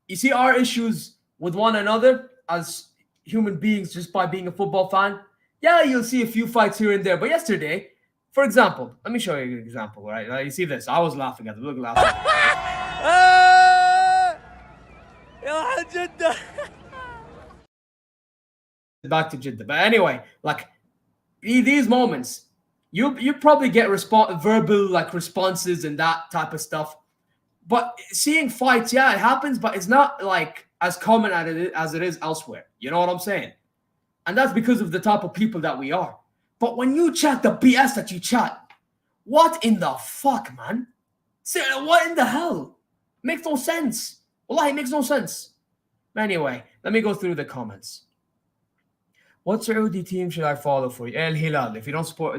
You see our issues with one another as human beings just by being a football fan. Yeah, you'll see a few fights here and there. But yesterday, for example, let me show you an example, right? You see this. I was laughing at it. Look, laughing. يا جدة. Back to Jeddah. But anyway, like these moments, you probably get verbal like responses and that type of stuff. But seeing fights, yeah, it happens, but it's not like as common as it is elsewhere. You know what I'm saying? And that's because of the type of people that we are. But when you chat the BS that you chat, what in the fuck, man? What in the hell? Makes no sense. Wallahi, it makes no sense. Anyway, let me go through the comments. What Saudi team should I follow for you? Al Hilal. If you don't support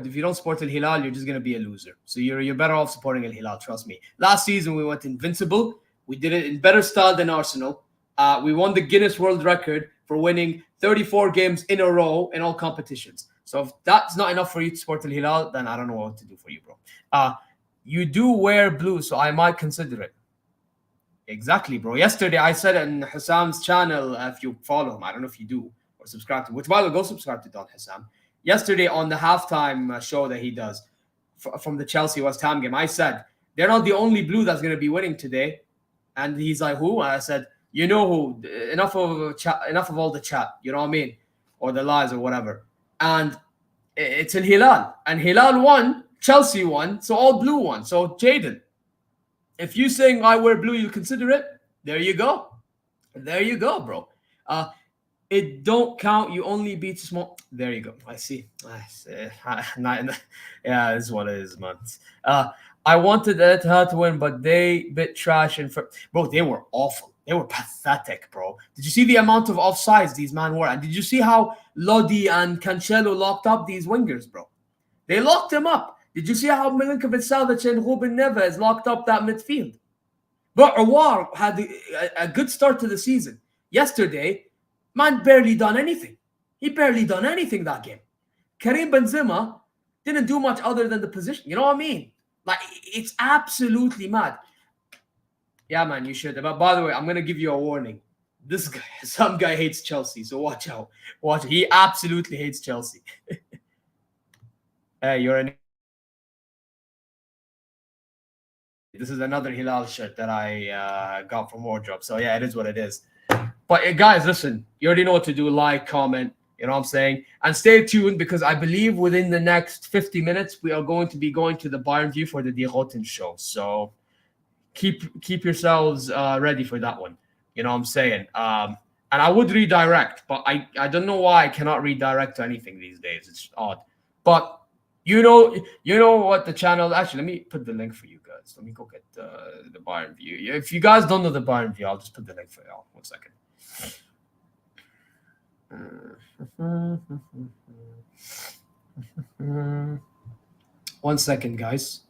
Al Hilal, you're just gonna be a loser. So you're better off supporting Al Hilal. Trust me. Last season we went invincible. We did it in better style than Arsenal. We won the Guinness World Record for winning 34 games in a row in all competitions. So if that's not enough for you to support Al Hilal, then I don't know what to do for you, bro. You do wear blue, so I might consider it. Exactly, bro. Yesterday I said it in Hassam's channel. If you follow him, I don't know if you do. Subscribe to, which by the way, go subscribe to Don Hassam. Yesterday on the halftime show that he does from the Chelsea West Ham game, I said they're not the only blue that's going to be winning today, and he's like, who? And I said, you know who? Enough of all the chat, you know what I mean, or the lies or whatever. And it's Al Hilal, and Hilal won, Chelsea won, so all blue won. So Jaden, If you saying I wear blue, you consider it. There you go. There you go, bro. It don't count. You only beat small. There you go. I see. Yeah, this is what it is, man. I wanted Itihad to win, but they bit trash and bro, they were awful. They were pathetic, bro. Did you see the amount of offsides these men were? And did you see how Lodi and Cancelo locked up these wingers, bro? They locked him up. Did you see how Milinkovic-Savic and Ruben Neves locked up that midfield? But Awar had a good start to the season. Yesterday, man barely done anything. He barely done anything that game. Karim Benzema didn't do much other than the position. You know what I mean? Like, it's absolutely mad. Yeah, man, you should. But by the way, I'm going to give you a warning. This guy, some guy hates Chelsea, so watch out. Watch it. He absolutely hates Chelsea. Hey, you're an... This is another Hilal shirt that I got from wardrobe. So yeah, it is what it is. But guys, listen, you already know what to do. Like, comment, you know what I'm saying? And stay tuned because I believe within the next 50 minutes, we are going to be going to the Bayern View for the DeRoten show. So keep yourselves ready for that one. You know what I'm saying? And I would redirect, but I don't know why I cannot redirect to anything these days. It's odd. But you know what the channel... Actually, let me put the link for you guys. Let me go get the Bayern View. If you guys don't know the Bayern View, I'll just put the link for y'all. 1 second. One second, guys.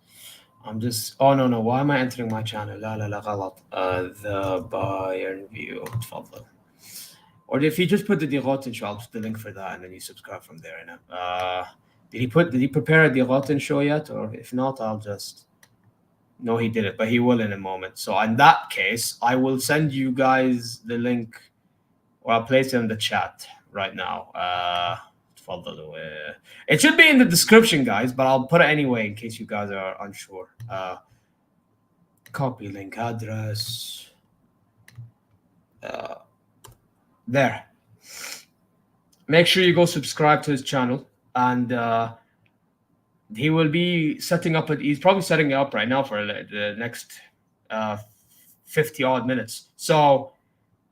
I'm just... Oh, no. Why am I entering my channel? La غلط. The Bayern View. تفضل. Or if you just put the DeRoten show, I'll put the link for that, and then you subscribe from there. Did he prepare a DeRoten show yet? Or if not, I'll just... No, he didn't, but he will in a moment. So in that case, I will send you guys the link, or I'll place it in the chat right now. It should be in the description, guys, but I'll put it anyway in case you guys are unsure. Copy link address. There. Make sure you go subscribe to his channel, and he will be setting up he's probably setting it up right now for the next 50 odd minutes. So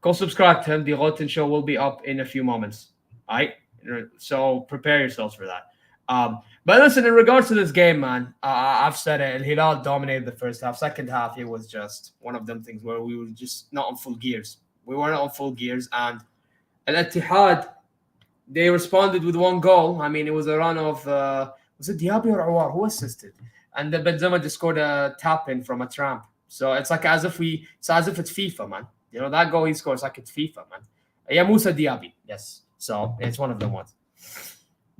go subscribe to him. The Roten show will be up in a few moments. All right. So prepare yourselves for that. But listen, in regards to this game, man, I've said it. Hilal dominated the first half. Second half, it was just one of them things where we were just not on full gears. We weren't on full gears. And Al Ittihad, they responded with one goal. I mean, it was a run of... was it Diaby or Awar? Who assisted? And the Benzema just scored a tap-in from a tramp. So it's like as if it's FIFA, man. You know, that goal he scores like it's FIFA, man. Yeah, Musa Diaby. Yes. So it's one of them ones.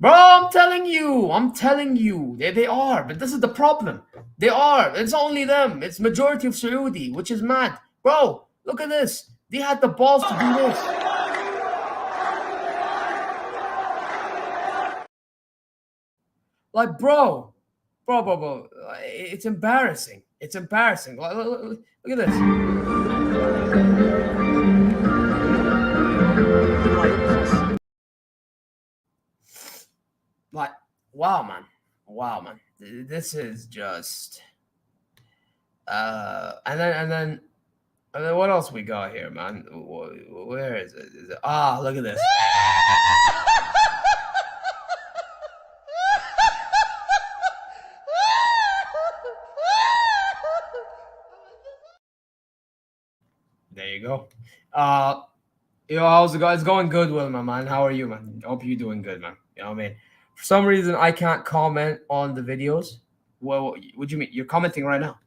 Bro, I'm telling you. They are. But this is the problem. They are. It's only them. It's majority of Saudi, which is mad. Bro, look at this. They had the balls to do this. Like, bro, it's embarrassing. It's embarrassing. Look at this. Like, wow, man. This is just. And then what else we got here, man? Where is it? Look at this. There you go. How's it going? It's going good, Will, my man. How are you, man? Hope you're doing good, man. You know what I mean? For some reason, I can't comment on the videos. Well, what do you mean? You're commenting right now.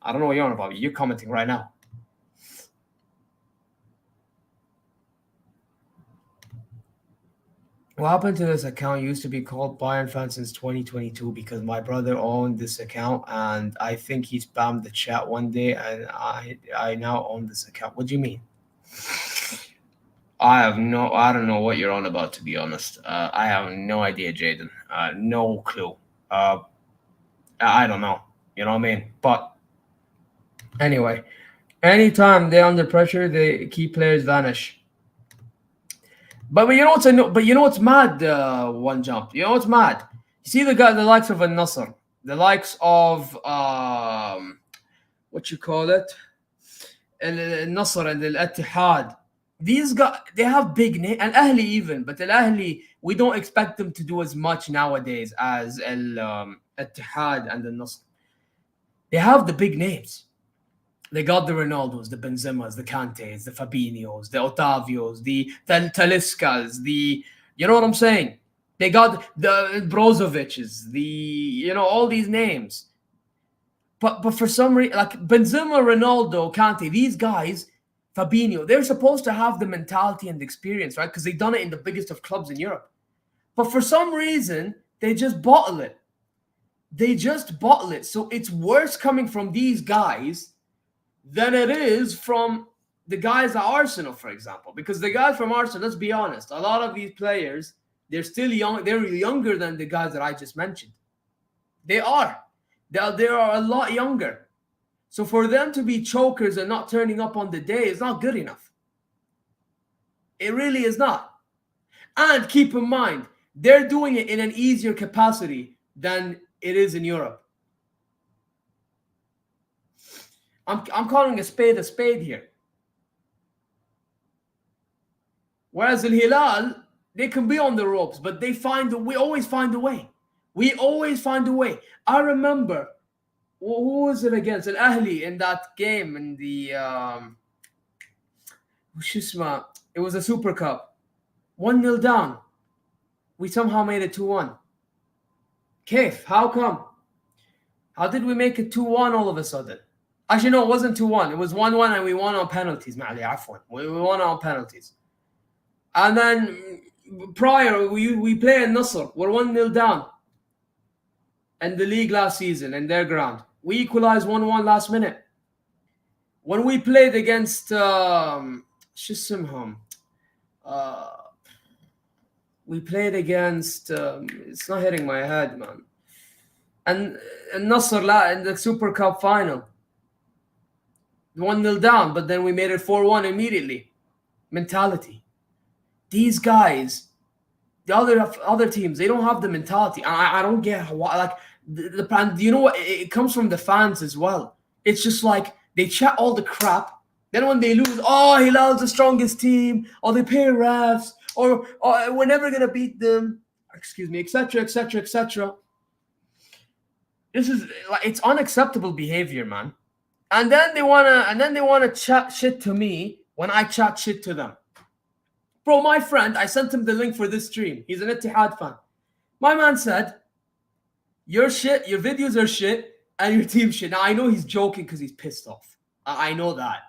I don't know what you're on about. You're commenting right now. What happened to this account? Used to be called Bayern fan since 2022 because my brother owned this account and I think he spammed the chat one day and I now own this account. What do you mean? I don't know what you're on about, to be honest. I have no idea, Jaden. No clue. I don't know. You know what I mean? But anyway, anytime they're under pressure, the key players vanish. But you know what's mad? One jump. You know what's mad? You see the likes of Al Nasr, the likes of what what you call it, Al Nasr and Al Ittihad. These guys, they have big names, and Ahli even, but Al Ahli, we don't expect them to do as much nowadays as Al Ittihad and Al Nasr. They have the big names. They got the Ronaldos, the Benzemas, the Kantes, the Fabinhos, the Otavios, the Taliscas, the, you know what I'm saying? They got the Brozoviches, all these names. But for some reason, like Benzema, Ronaldo, Kante, these guys, Fabinho, they're supposed to have the mentality and the experience, right? Because they've done it in the biggest of clubs in Europe. But for some reason, they just bottle it. So it's worse coming from these guys than it is from the guys at Arsenal, for example. Because the guys from Arsenal, let's be honest, a lot of these players, they're still young. They're younger than the guys that I just mentioned. They are. They are a lot younger. So for them to be chokers and not turning up on the day is not good enough. It really is not. And keep in mind, they're doing it in an easier capacity than it is in Europe. I'm calling a spade here. Whereas in Hilal, they can be on the ropes, but we always find a way. We always find a way. I remember, who was it against? Al Ahli in that game in the, it was a Super Cup. 1-0 down. We somehow made it 2-1. Kaif, how come? How did we make it 2-1 all of a sudden? Actually, no, it wasn't 2-1. It was 1-1 and we won on penalties. We won on penalties. And then prior, we play in Nasr. We're 1-0 down in the league last season in their ground. We equalized 1-1 last minute. When we played against we played against it's not hitting my head, man. And Nasr in the Super Cup final. 1-0 down, but then we made it 4-1 immediately. Mentality. These guys, the other teams, they don't have the mentality. I don't get why. Like you know what? It comes from the fans as well. It's just like they chat all the crap. Then when they lose, Hilal's the strongest team, or they pay refs, or we're never gonna beat them. Excuse me, etc., etc., etc. This is like, it's unacceptable behavior, man. And then they wanna chat shit to me when I chat shit to them. Bro, my friend, I sent him the link for this stream. He's an Itihad fan. My man said, your videos are shit, and your team shit. Now, I know he's joking because he's pissed off. I know that.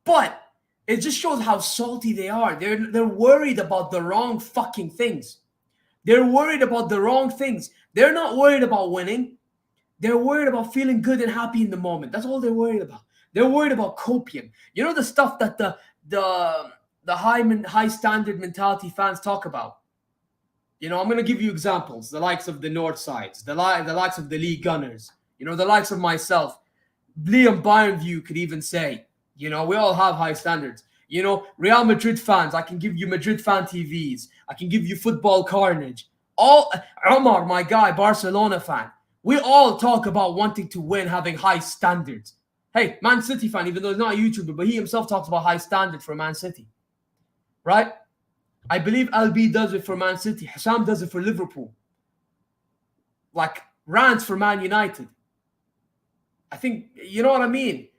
But it just shows how salty they are. They're worried about the wrong fucking things. They're worried about the wrong things. They're not worried about winning. They're worried about feeling good and happy in the moment. That's all they're worried about. They're worried about copium. You know the stuff that the high standard mentality fans talk about. You know, I'm going to give you examples. The likes of the North Sides, the likes of the League Gunners, you know, the likes of myself. Liam Bayernview could even say, you know, we all have high standards. You know, Real Madrid fans, I can give you Madrid fan TVs. I can give you Football Carnage. Omar, my guy, Barcelona fan. We all talk about wanting to win, having high standards. Hey, Man City fan, even though he's not a YouTuber, but he himself talks about high standard for Man City. Right? I believe LB does it for Man City. Hassam does it for Liverpool. Like, rants for Man United. I think, you know what I mean?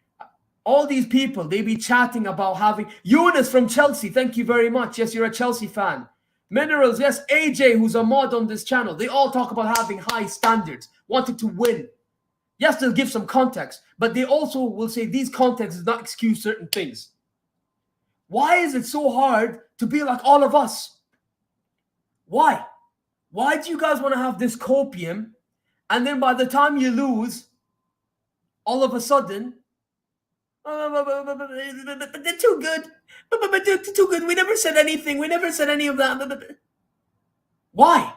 All these people, they be chatting about having... Eunice from Chelsea, thank you very much. Yes, you're a Chelsea fan. Minerals, yes. AJ, who's a mod on this channel. They all talk about having high standards, wanting to win. Yes, they'll give some context, but they also will say these contexts does not excuse certain things. Why is it so hard to be like all of us? Why? Why do you guys want to have this copium, and then by the time you lose, all of a sudden, they're too good. They're too good. We never said anything. We never said any of that. Why?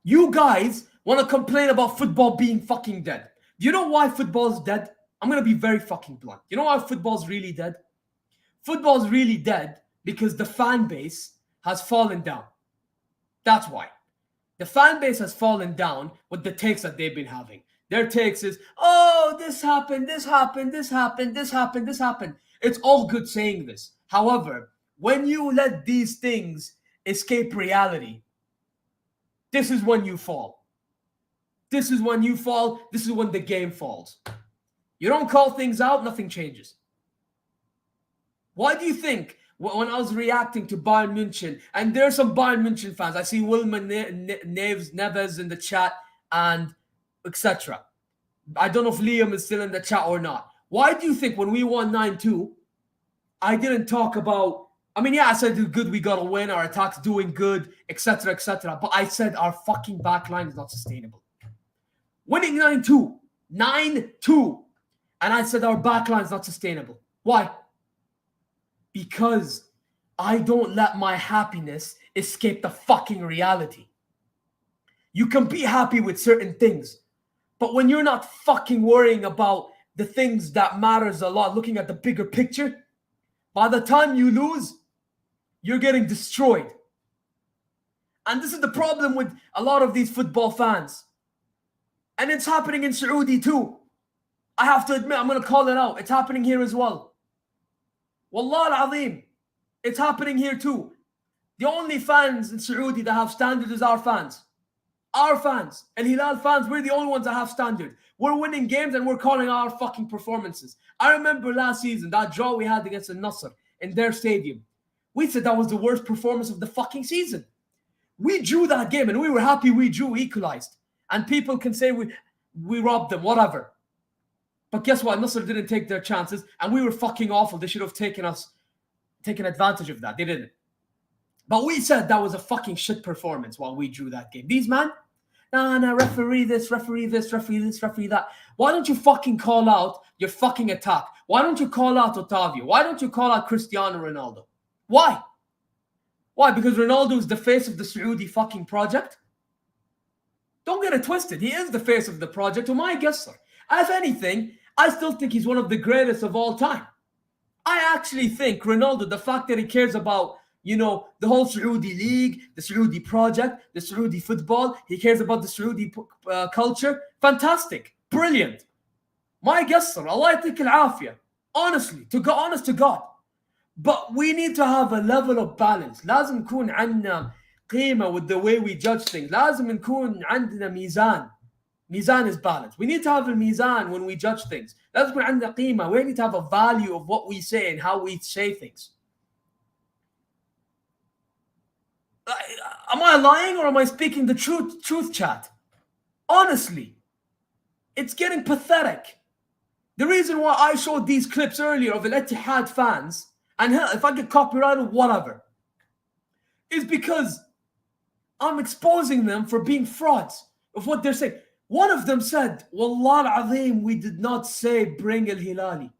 You guys want to complain about football being fucking dead. Do you know why football is dead? I'm going to be very fucking blunt. You know why football's really dead? Football's really dead because the fan base has fallen down. That's why. The fan base has fallen down with the takes that they've been having. Their takes is, oh, this happened, this happened, this happened, this happened, this happened. It's all good saying this. However, when you let these things escape reality, this is when you fall. This is when you fall. This is when the game falls. You don't call things out, nothing changes. Why do you think when I was reacting to Bayern München, and there are some Bayern München fans, I see Wilman Neves in the chat and etc. I don't know if Liam is still in the chat or not. Why do you think when we won 9-2, I didn't talk about, I mean, yeah, I said good, we got to win, our attack's doing good, etc., etc. But I said our fucking backline is not sustainable. Winning 9-2, 9-2, and I said our backline is not sustainable. Why? Because I don't let my happiness escape the fucking reality. You can be happy with certain things, but when you're not fucking worrying about the things that matters a lot, looking at the bigger picture, by the time you lose, you're getting destroyed. And this is the problem with a lot of these football fans. And it's happening in Saudi too. I have to admit, I'm going to call it out. It's happening here as well. Wallah al-Azim. It's happening here too. The only fans in Saudi that have standards is our fans. Our fans. And Hilal fans, we're the only ones that have standard. We're winning games and we're calling our fucking performances. I remember last season, that draw we had against Al-Nassr in their stadium. We said that was the worst performance of the fucking season. We drew that game and we were happy we drew, equalized. And people can say we robbed them, whatever. But guess what? Nasser didn't take their chances and we were fucking awful. They should have taken advantage of that. They didn't. But we said that was a fucking shit performance while we drew that game. These man, nah, referee this, referee this, referee this, referee that. Why don't you fucking call out your fucking attack? Why don't you call out Otavio? Why don't you call out Cristiano Ronaldo? Why? Why? Because Ronaldo is the face of the Saudi fucking project? Don't get it twisted. He is the face of the project. Who am I guessing? If anything, I still think he's one of the greatest of all time. I actually think Ronaldo, the fact that he cares about, the whole Saudi league, the Saudi project, the Saudi football, he cares about the Saudi culture. Fantastic. Brilliant. My guess, Allah yatik al-afiyah. Honestly, honest to God. But we need to have a level of balance. لازم نكون عندنا قيمة with the way we judge things. لازم نكون عندنا ميزان. Mizan is balance. We need to have a mizan when we judge things. لازم يكون عندنا قيمة. We need to have a value of what we say and how we say things. Am I lying or am I speaking the truth, chat? Honestly, it's getting pathetic. The reason why I showed these clips earlier of Al Ittihad fans, and hell, if I get copyrighted, whatever, is because I'm exposing them for being frauds of what they're saying. One of them said, Wallah al-Azim, we did not say bring al-Hilali.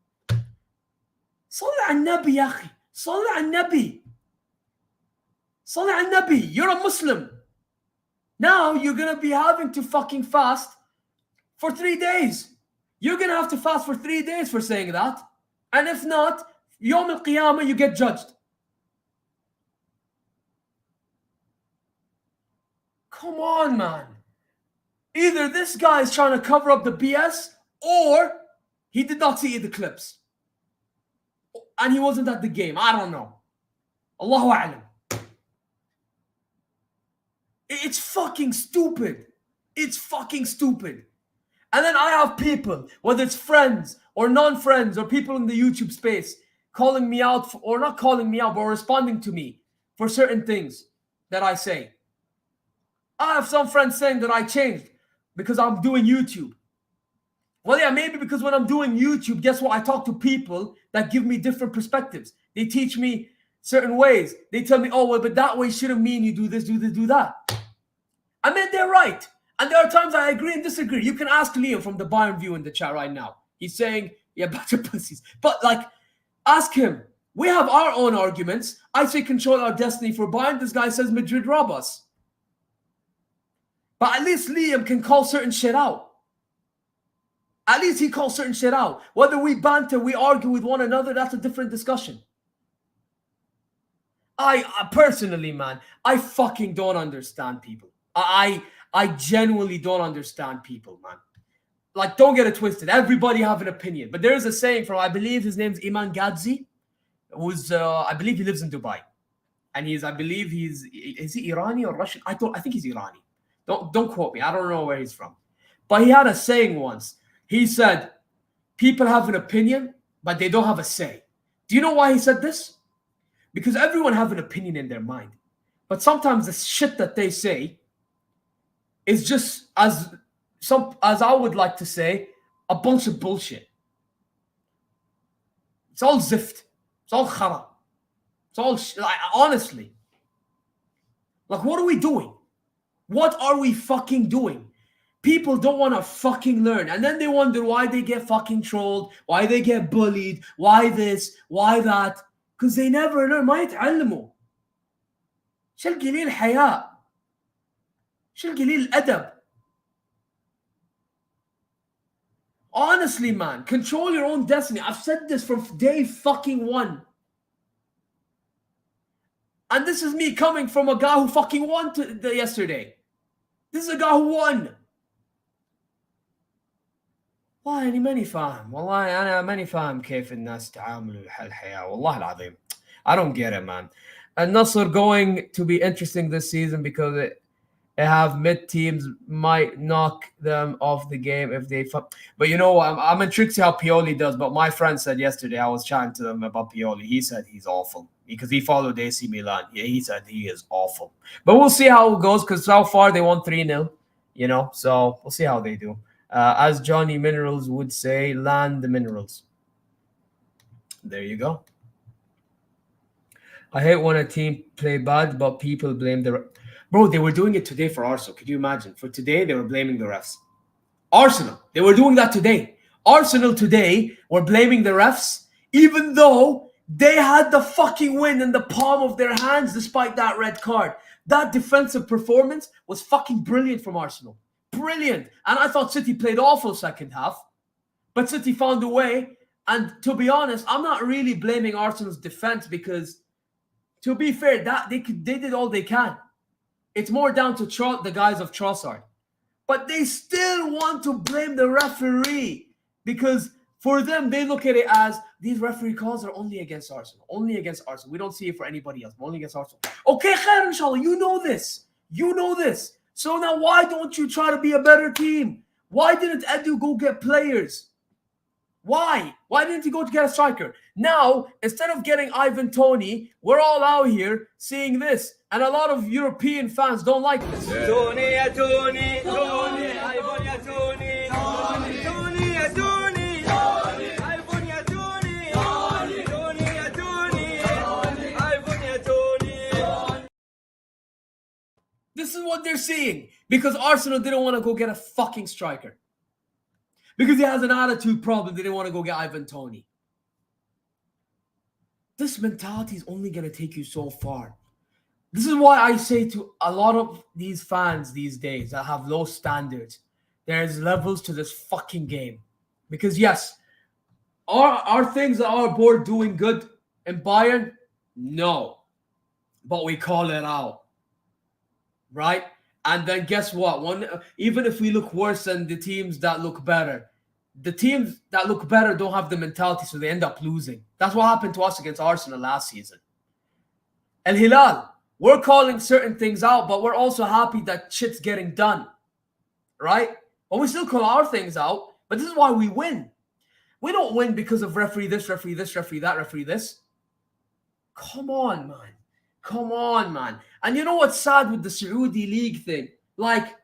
Salli al-Nabi, ya akhi. Salli al-Nabi. Salli al-Nabi. You're a Muslim. Now you're going to be having to fucking fast for 3 days. You're going to have to fast for 3 days for saying that. And if not, Yawm al-Qiyamah, you get judged. Come on, man. Either this guy is trying to cover up the BS or he did not see the clips. And he wasn't at the game. I don't know. Allahu a'lam. It's fucking stupid. It's fucking stupid. And then I have people, whether it's friends or non-friends or people in the YouTube space, calling me out, or not calling me out, but responding to me for certain things that I say. I have some friends saying that I changed because I'm doing YouTube. Well, yeah, maybe because when I'm doing YouTube, guess what? I talk to people that give me different perspectives. They teach me certain ways. They tell me, oh, well, but that way shouldn't mean you do this, do that. I mean, they're right. And there are times I agree and disagree. You can ask Liam from the Bayern View in the chat right now. He's saying, yeah, bunch of pussies. But ask him. We have our own arguments. I say control our destiny for Bayern. This guy says Madrid rob us. But at least Liam can call certain shit out. At least he calls certain shit out. Whether we banter, we argue with one another, that's a different discussion. I personally, man, I fucking don't understand people. I genuinely don't understand people, man. like, don't get it twisted. Everybody have an opinion. But there is a saying from, I believe his name's Iman Gadzi, who's, I believe he lives in Dubai. And is he Irani or Russian? I think he's Irani. Don't quote me. I don't know where he's from. But he had a saying once. He said, people have an opinion, but they don't have a say. Do you know why he said this? Because everyone have an opinion in their mind. But sometimes the shit that they say is just, as I would like to say, a bunch of bullshit. It's all zift. It's all khara. It's all, like, honestly. Like, what are we doing? What are we fucking doing? People don't want to fucking learn. And then they wonder why they get fucking trolled, why they get bullied, why this, why that. Because they never learn. ما يتعلموا. شو القليل الحياة؟ شو القليل الأدب؟ Honestly, man, control your own destiny. I've said this from day fucking one. And this is me coming from a guy who fucking won yesterday. This is a guy who won. والله أنا ماني فاهم. والله أنا ماني فاهم كيف الناس تعاملوا الحياة. والله العظيم. I don't get it, man. And Nasr going to be interesting this season because it have mid teams might knock them off the game if they fuck. But you know, I'm intrigued to see how Pioli does. But my friend said yesterday, I was chatting to them about Pioli. He said he's awful because he followed AC Milan. Yeah, he said he is awful. But we'll see how it goes because so far they won 3-0. You know, so we'll see how they do. As Johnny Minerals would say, land the minerals. There you go. I hate when a team play bad, but people blame the... Bro, they were doing it today for Arsenal. Could you imagine? For today, they were blaming the refs. Arsenal, they were doing that today. Arsenal today were blaming the refs, even though they had the fucking win in the palm of their hands despite that red card. That defensive performance was fucking brilliant from Arsenal. Brilliant. And I thought City played awful second half. But City found a way. And to be honest, I'm not really blaming Arsenal's defense because, to be fair, that they did all they can. It's more down to the guys of Trossard. But they still want to blame the referee because for them, they look at it as these referee calls are only against Arsenal. Only against Arsenal. We don't see it for anybody else. Only against Arsenal. Okay, khair, inshallah. You know this. You know this. So now why don't you try to be a better team? Why didn't Edu go get players? Why? Why didn't he go to get a striker? Now, instead of getting Ivan Toney, we're all out here seeing this. And a lot of European fans don't like this. Tony, Tony, Tony, Ivan, Tony, Tony, Tony, Tony, Ivan, Tony, Tony, Tony, Ivan, Tony. This is what they're seeing because Arsenal didn't want to go get a fucking striker. Because he has an attitude problem, they didn't want to go get Ivan Toney. This mentality is only going to take you so far. This is why I say to a lot of these fans these days that have low standards, there's levels to this fucking game. Because yes, are things that our board doing good in Bayern? No. But we call it out. Right? And then guess what? Even if we look worse than the teams that look better, the teams that look better don't have the mentality, so they end up losing. That's what happened to us against Arsenal last season. Al Hilal, we're calling certain things out, but we're also happy that shit's getting done. Right? But we still call our things out, but this is why we win. We don't win because of referee this, referee this, referee that, referee this. Come on, man. Come on, man. And you know what's sad with the Saudi League thing? Like,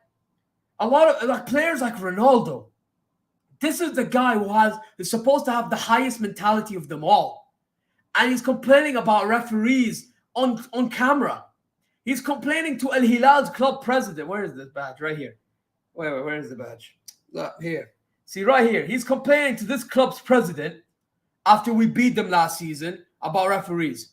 a lot of players like Ronaldo. This is the guy who is supposed to have the highest mentality of them all. And he's complaining about referees on camera. He's complaining to Al Hilal's club president. Where is this badge? Right here. Where is the badge? Look, here. See, right here. He's complaining to this club's president after we beat them last season about referees.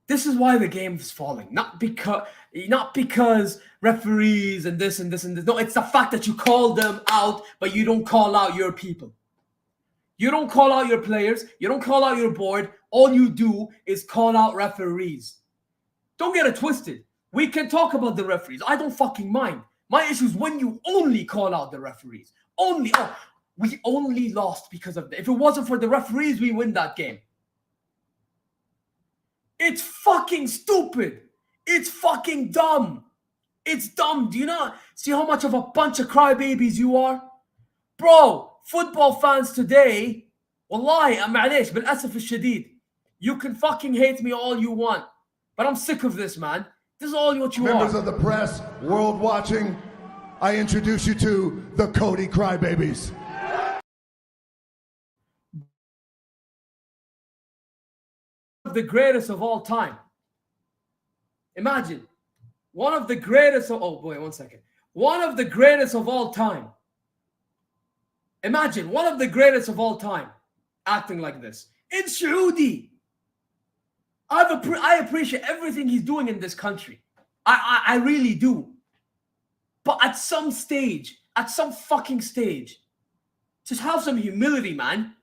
This is why the game is falling. Not because referees and this and this and this. No, it's the fact that you call them out, but you don't call out your people. You don't call out your players. You don't call out your board. All you do is call out referees. Don't get it twisted. We can talk about the referees. I don't fucking mind. My issue is when you only call out the referees. We only lost because of that. If it wasn't for the referees, we win that game. It's fucking stupid. It's fucking dumb. It's dumb. Do you not see how much of a bunch of crybabies you are? Bro, football fans today, wallahi, معليش بالأسف الشديد. You can fucking hate me all you want, but I'm sick of this, man. This is all what you Members are. of the press, world watching, I introduce you to the Cody Crybabies. The greatest of all time. Imagine, one of the greatest of, oh boy, 1 second. One of the greatest of all time. Imagine, one of the greatest of all time acting like this. It's Saudi. I appreciate everything he's doing in this country. I really do. But at some stage, at some fucking stage, just have some humility, man.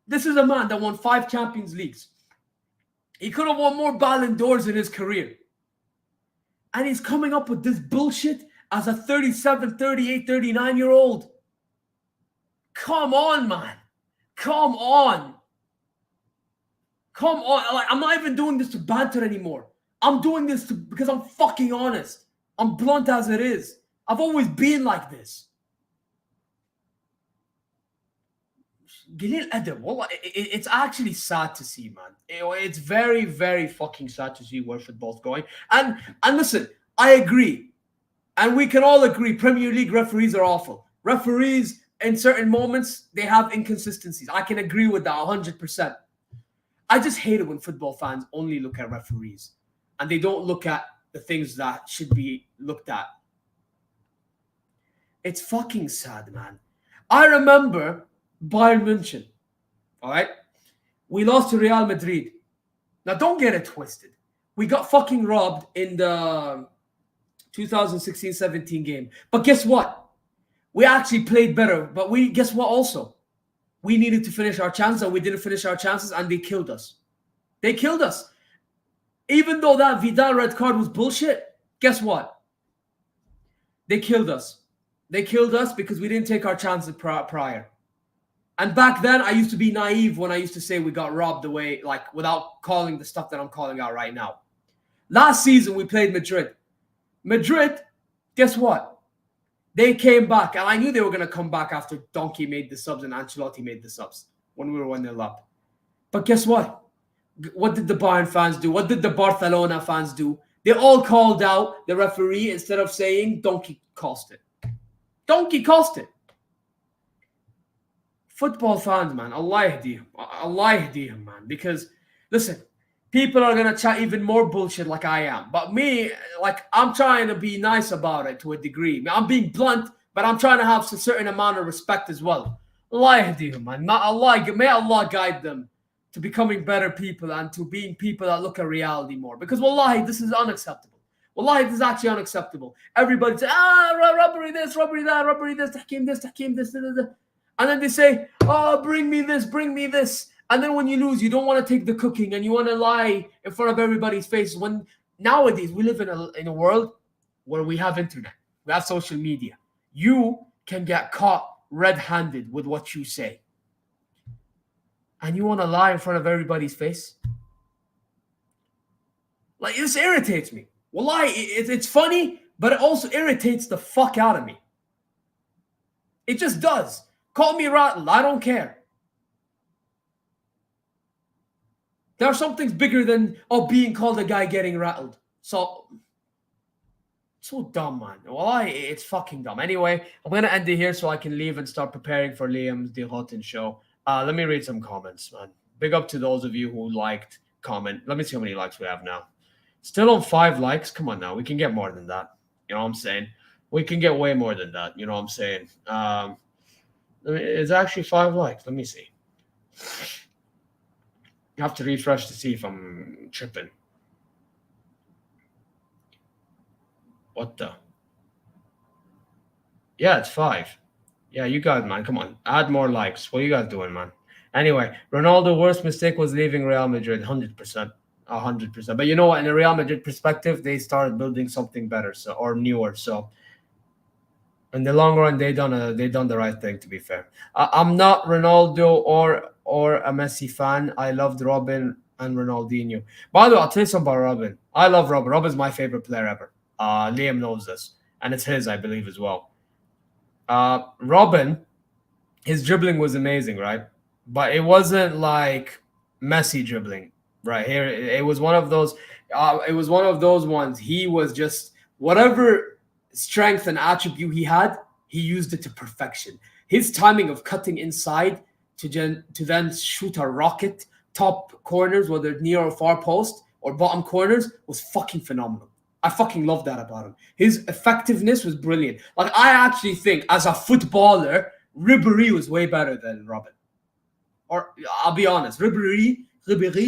This is a man that won 5 Champions Leagues. He could have won more Ballon d'Ors in his career. And he's coming up with this bullshit as a 37, 38, 39-year-old. Come on, man. Come on. Come on. Like, I'm not even doing this to banter anymore. I'm doing this because I'm fucking honest. I'm blunt as it is. I've always been like this. قليل أدب. Wallah, it's actually sad to see, man. It's very, very fucking sad to see where football's going. And listen, I agree. And we can all agree Premier League referees are awful. Referees, in certain moments, they have inconsistencies. I can agree with that 100%. I just hate it when football fans only look at referees and they don't look at the things that should be looked at. It's fucking sad, man. I remember Bayern München, all right? We lost to Real Madrid. Now, don't get it twisted. We got fucking robbed in the 2016-17 game. But guess what? We actually played better. But guess what also? We needed to finish our chances, and we didn't finish our chances, and they killed us. They killed us. Even though that Vidal red card was bullshit, guess what? They killed us. They killed us because we didn't take our chances prior. And back then, I used to be naive when I used to say we got robbed away, like without calling the stuff that I'm calling out right now. Last season, we played Madrid. Madrid, guess what? They came back, and I knew they were going to come back after Donkey made the subs and Ancelotti made the subs when we were 1-0 up. But guess what? What did the Bayern fans do? What did the Barcelona fans do? They all called out the referee instead of saying Donkey cost it. Donkey cost it. Football fans, man, Allah yahdihim, man. Because, listen, people are going to chat even more bullshit like I am. But me, like, I'm trying to be nice about it to a degree. I'm being blunt, but I'm trying to have a certain amount of respect as well. Allah yahdihim, man. May Allah guide them to becoming better people and to being people that look at reality more. Because, wallahi, this is unacceptable. Wallahi, this is actually unacceptable. Everybody say, robbery this, robbery that, robbery this, tahkim this, tahkim this, da, da, da. And then they say, oh, bring me this, bring me this. And then when you lose, you don't want to take the cooking and you want to lie in front of everybody's faces. When nowadays we live in a world where we have internet, we have social media. You can get caught red-handed with what you say. And you want to lie in front of everybody's face? Like, this irritates me. Wallahi, it's funny, but it also irritates the fuck out of me. It just does. Call me rattled. I don't care. There are some things bigger than being called a guy getting rattled. So dumb, man. Wallahi, it's fucking dumb. Anyway, I'm going to end it here so I can leave and start preparing for Liam's The Hutton show. Let me read some comments, man. Big up to those of you who liked, comment. Let me see how many likes we have now. Still on 5 likes. Come on now. We can get more than that. You know what I'm saying? We can get way more than that. You know what I'm saying? It's actually 5 likes. Let me see. I have to refresh to see if I'm tripping. What the? Yeah, it's 5. Yeah, you guys, man. Come on. Add more likes. What are you guys doing, man? Anyway, Ronaldo's worst mistake was leaving Real Madrid. 100%. 100%. But you know what? In a Real Madrid perspective, they started building something better, or newer. So in the long run, they done the right thing. To be fair, I'm not Ronaldo or a Messi fan. I loved Robin and Ronaldinho. By the way, I'll tell you something about Robin. I love Robin. Robin's my favorite player ever. Liam knows this, and it's his, I believe, as well. Robin, his dribbling was amazing, right? But it wasn't like Messi dribbling, right? Here, it was one of those. It was one of those ones. He was just whatever strength and attribute he had, he used it to perfection. His timing of cutting inside to then shoot a rocket top corners, whether near or far post or bottom corners, was fucking phenomenal. I fucking love that about him. His effectiveness was brilliant. Like, I actually think as a footballer, Ribéry was way better than Robin. Or I'll be honest, Ribéry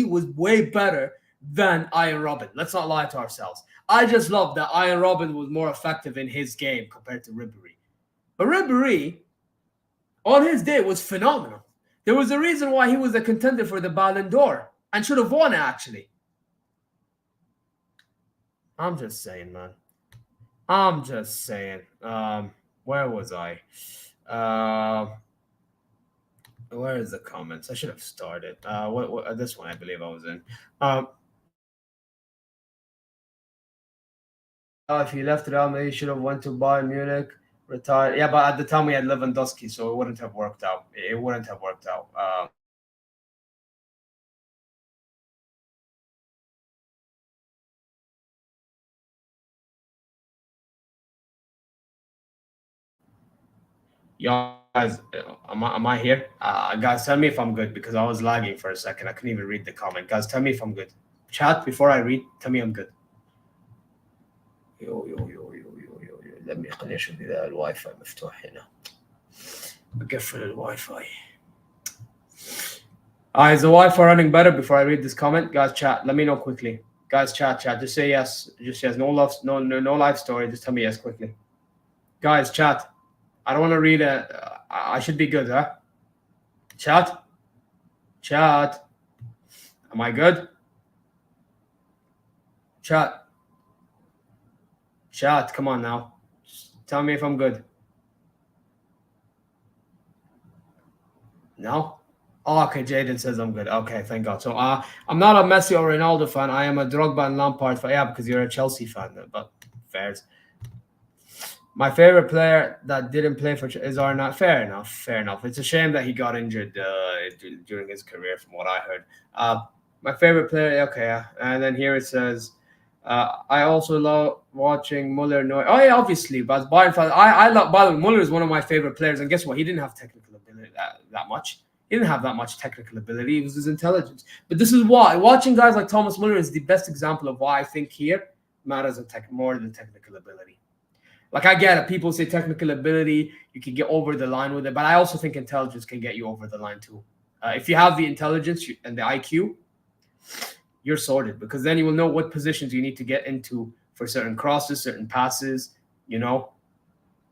was way better than Iron Robin. Let's not lie to ourselves. I just love that Iron Robin was more effective in his game compared to Ribéry. But Ribéry, on his day, was phenomenal. There was a reason why he was a contender for the Ballon d'Or and should have won it, actually. I'm just saying, man. I'm just saying. Where was I? Where is the comments? I should have started. This one, I believe I was in. If he left Real Madrid, he should have went to Bayern Munich, retired. Yeah, but at the time we had Lewandowski, so it wouldn't have worked out. It wouldn't have worked out. Guys, am I here? Guys, tell me if I'm good, because I was lagging for a second. I couldn't even read the comment. Guys, tell me if I'm good. Chat, before I read, tell me I'm good. يو لم خليني اشوف اذا الواي فاي مفتوح هنا. بقفل الواي فاي. Is the Wi-Fi running better before I read this comment? Guys, chat, let me know quickly. Guys, chat, just say yes. Just yes. No live story. Just tell me yes quickly. Guys, chat. I don't want to read it. I should be good, huh? Chat. Am I good? Chat, come on now. Just tell me if I'm good. No? Oh, okay, Jaden says I'm good. Okay, thank God. So I'm not a Messi or Ronaldo fan. I am a Drogba and Lampard fan. Yeah, because you're a Chelsea fan. But fairs. My favorite player that didn't play for is Arnaud. Fair enough. It's a shame that he got injured during his career, from what I heard. My favorite player, okay. And then here it says, I also love watching Muller. Oh yeah, obviously, but Bayern fan. I love. By the way, Muller is one of my favorite players, and guess what? He didn't have technical ability that much. He didn't have that much technical ability. It was his intelligence. But this is why watching guys like Thomas Muller is the best example of why I think here matters more than technical ability. Like, I get it. People say technical ability, you can get over the line with it, but I also think intelligence can get you over the line too. If you have the intelligence and the IQ, you're sorted, because then you will know what positions you need to get into for certain crosses, certain passes,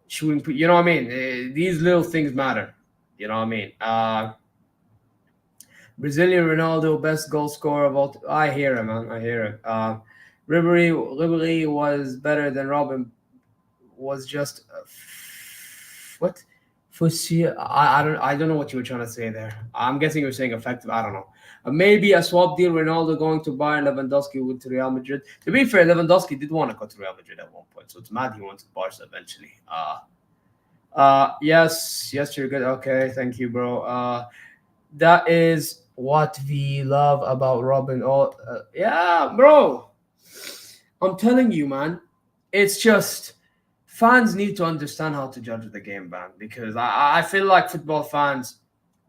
shooting. You know what I mean? These little things matter. You know what I mean? Brazilian Ronaldo, best goal scorer of all. I hear him, man. I hear him. Ribéry was better than Robin. Was just what? I don't know what you were trying to say there. I'm guessing you're saying effective. I don't know. Maybe a swap deal. Ronaldo going to Bayern, Lewandowski went to Real Madrid. To be fair, Lewandowski did want to go to Real Madrid at one point, so it's mad he went to Barca eventually. Yes, you're good. Okay, thank you, bro. That is what we love about Robin. Yeah, bro. I'm telling you, man. It's just fans need to understand how to judge the game, man. Because I feel like football fans,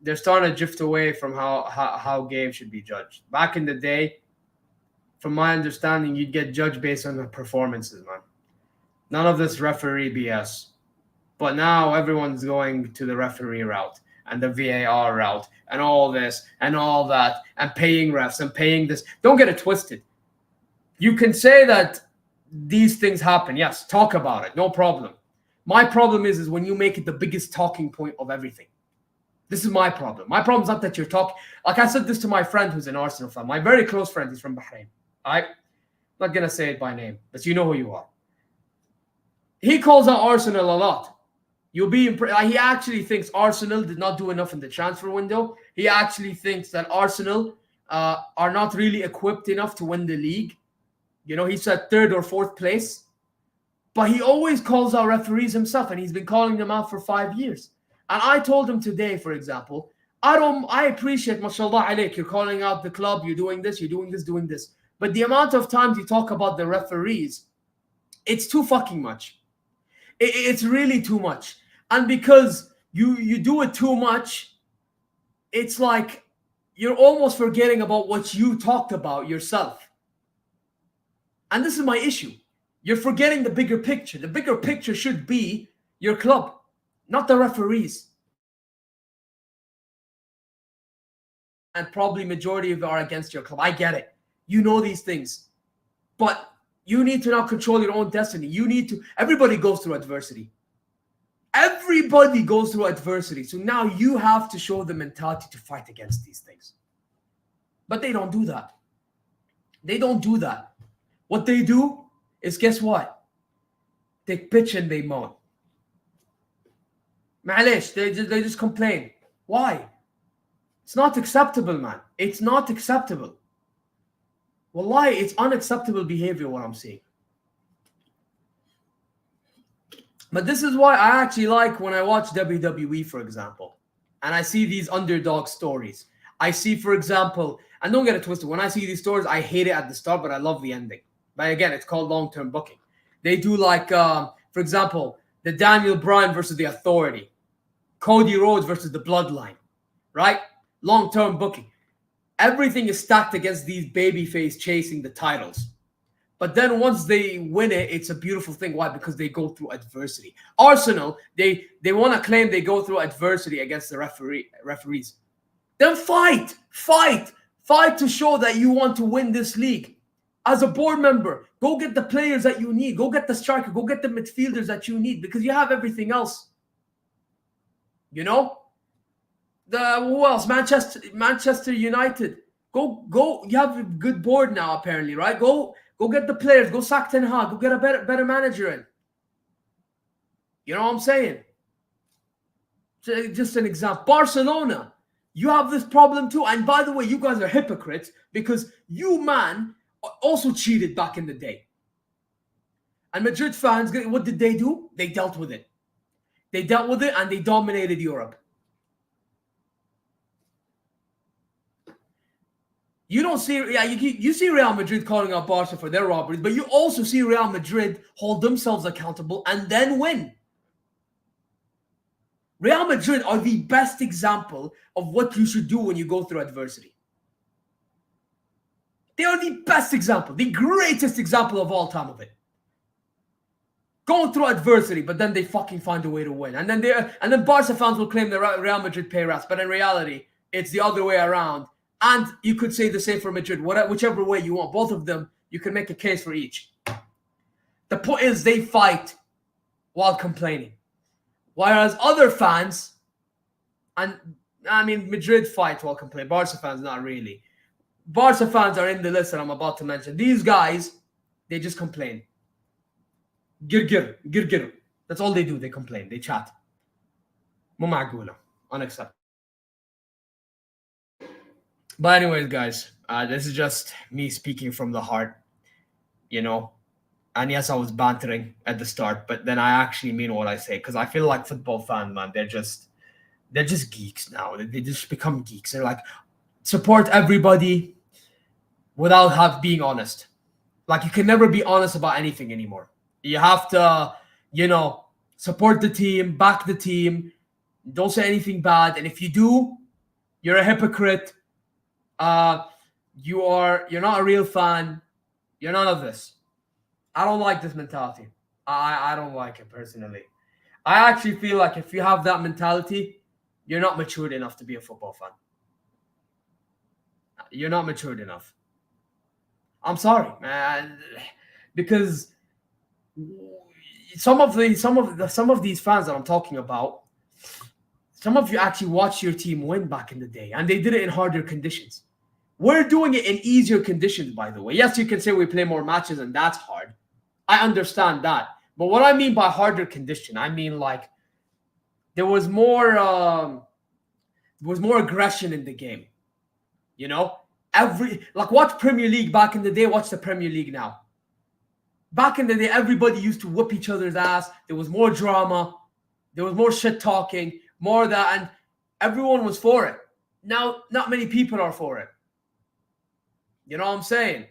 they're starting to drift away from how games should be judged. Back in the day, from my understanding, you'd get judged based on the performances, man. None of this referee BS. But now everyone's going to the referee route and the VAR route and all this and all that and paying refs and paying this. Don't get it twisted. You can say that these things happen. Yes, talk about it. No problem. My problem is when you make it the biggest talking point of everything. This is my problem. My problem is not that you're talking. Like I said this to my friend who's an Arsenal fan, my very close friend. He's from Bahrain. I'm not gonna say it by name, but you know who you are. He calls out Arsenal a lot. You'll be impressed. He actually thinks Arsenal did not do enough in the transfer window. He actually thinks that Arsenal are not really equipped enough to win the league. You know, he said 3rd or 4th place. But he always calls out referees himself, and he's been calling them out for 5 years. And I told him today, for example, I appreciate, mashallah alayk, you're calling out the club, you're doing this, doing this. But the amount of times you talk about the referees, it's too fucking much. It's really too much. And because you do it too much, it's like you're almost forgetting about what you talked about yourself. And this is my issue. You're forgetting the bigger picture. The bigger picture should be your club, not the referees. And probably majority of you are against your club. I get it. You know these things. But you need to now control your own destiny. Everybody goes through adversity. Everybody goes through adversity. So now you have to show the mentality to fight against these things. But they don't do that. They don't do that. What they do is, guess what? They pitch and they moan. Ma'alish, they just complain. Why? It's not acceptable, man. It's not acceptable. Wallahi, it's unacceptable behavior what I'm seeing. But this is why I actually like when I watch WWE, for example, and I see these underdog stories. I see, for example, and don't get it twisted, when I see these stories, I hate it at the start, but I love the ending. But again, it's called long-term booking. They do like, for example, the Daniel Bryan versus the Authority, Cody Rhodes versus the Bloodline, right? Long-term booking. Everything is stacked against these babyface chasing the titles. But then once they win it, it's a beautiful thing. Why? Because they go through adversity. Arsenal, they want to claim they go through adversity against the referees. Then fight to show that you want to win this league. As a board member, go get the players that you need. Go get the striker. Go get the midfielders that you need because you have everything else. You know? Who else? Manchester United. Go. You have a good board now, apparently, right? Go get the players. Go sack Ten Hag. Go get a better manager in. You know what I'm saying? Just an example. Barcelona, you have this problem too. And by the way, you guys are hypocrites because you, man, also cheated back in the day. And Madrid fans, what did they do? They dealt with it. They dealt with it and they dominated Europe. You don't see, you see Real Madrid calling out Barca for their robberies, but you also see Real Madrid hold themselves accountable and then win. Real Madrid are the best example of what you should do when you go through adversity. They are the best example, the greatest example of all time of it. Going through adversity, but then they fucking find a way to win. And then Barca fans will claim that Real Madrid pay rest, but in reality, it's the other way around. And you could say the same for Madrid, whichever way you want. Both of them, you can make a case for each. The point is they fight while complaining. Whereas other fans, and I mean, Madrid fight while complaining. Barca fans, not really. Barca fans are in the list that I'm about to mention. These guys, they just complain. Gir. That's all they do. They complain. They chat. Mo ma'gula. Unacceptable. But anyways, guys, this is just me speaking from the heart, you know. And yes, I was bantering at the start, but then I actually mean what I say because I feel like football fans, man, they're just geeks now. They just become geeks. They're like, support everybody without being honest. Like, you can never be honest about anything anymore. You have to, you know, support the team, back the team. Don't say anything bad. And if you do, you're a hypocrite. You're not a real fan. You're none of this. I don't like this mentality. I don't like it personally. I actually feel like if you have that mentality, you're not matured enough to be a football fan. You're not matured enough. I'm sorry, man, because some of these fans that I'm talking about, some of you actually watched your team win back in the day, and they did it in harder conditions. We're doing it in easier conditions, by the way. Yes, you can say we play more matches and that's hard. I understand that. But what I mean by harder condition, I mean like there was more aggression in the game. You know? Watch Premier League back in the day, watch the Premier League now. Back in the day, everybody used to whoop each other's ass. There was more drama. There was more shit talking, more of that, and everyone was for it. Now, not many people are for it. You know what I'm saying?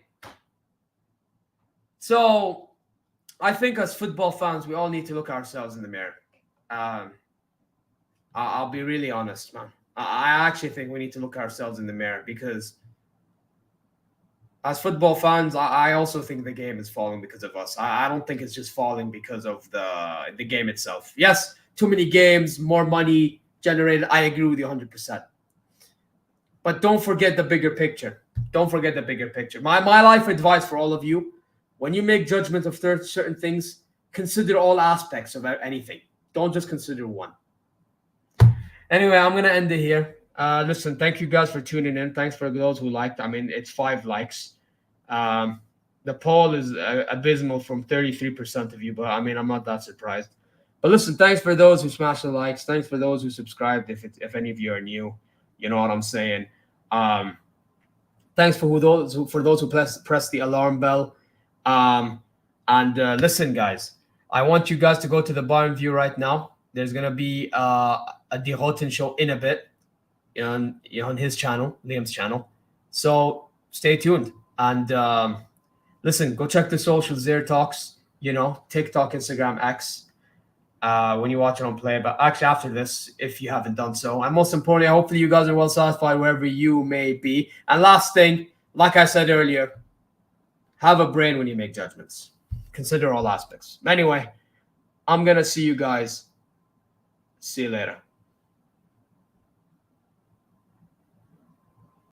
So, I think as football fans, we all need to look ourselves in the mirror. I'll be really honest, man. I actually think we need to look ourselves in the mirror because as football fans, I also think the game is falling because of us. I don't think it's just falling because of the game itself. Yes, too many games, more money generated. I agree with you 100%. But don't forget the bigger picture. Don't forget the bigger picture. My life advice for all of you, when you make judgment of certain things, consider all aspects of anything. Don't just consider one. Anyway, I'm going to end it here. Listen, thank you guys for tuning in. Thanks for those who liked. I mean, it's 5 likes. The poll is abysmal from 33% of you, but I mean, I'm not that surprised. But listen, thanks for those who smashed the likes. Thanks for those who subscribed. If any of you are new, you know what I'm saying. Thanks for those who press the alarm bell. Listen, guys, I want you guys to go to the bottom view right now. There's gonna be a DeRoten show in a bit on his channel, Liam's channel. So stay tuned and listen. Go check the socials, ZeerTalks. You know, TikTok, Instagram, X. When you watch it on play, but actually after this, if you haven't done so. And most importantly, hopefully you guys are well satisfied wherever you may be. And last thing, like I said earlier, have a brain when you make judgments. Consider all aspects. Anyway, I'm going to see you guys. See you later.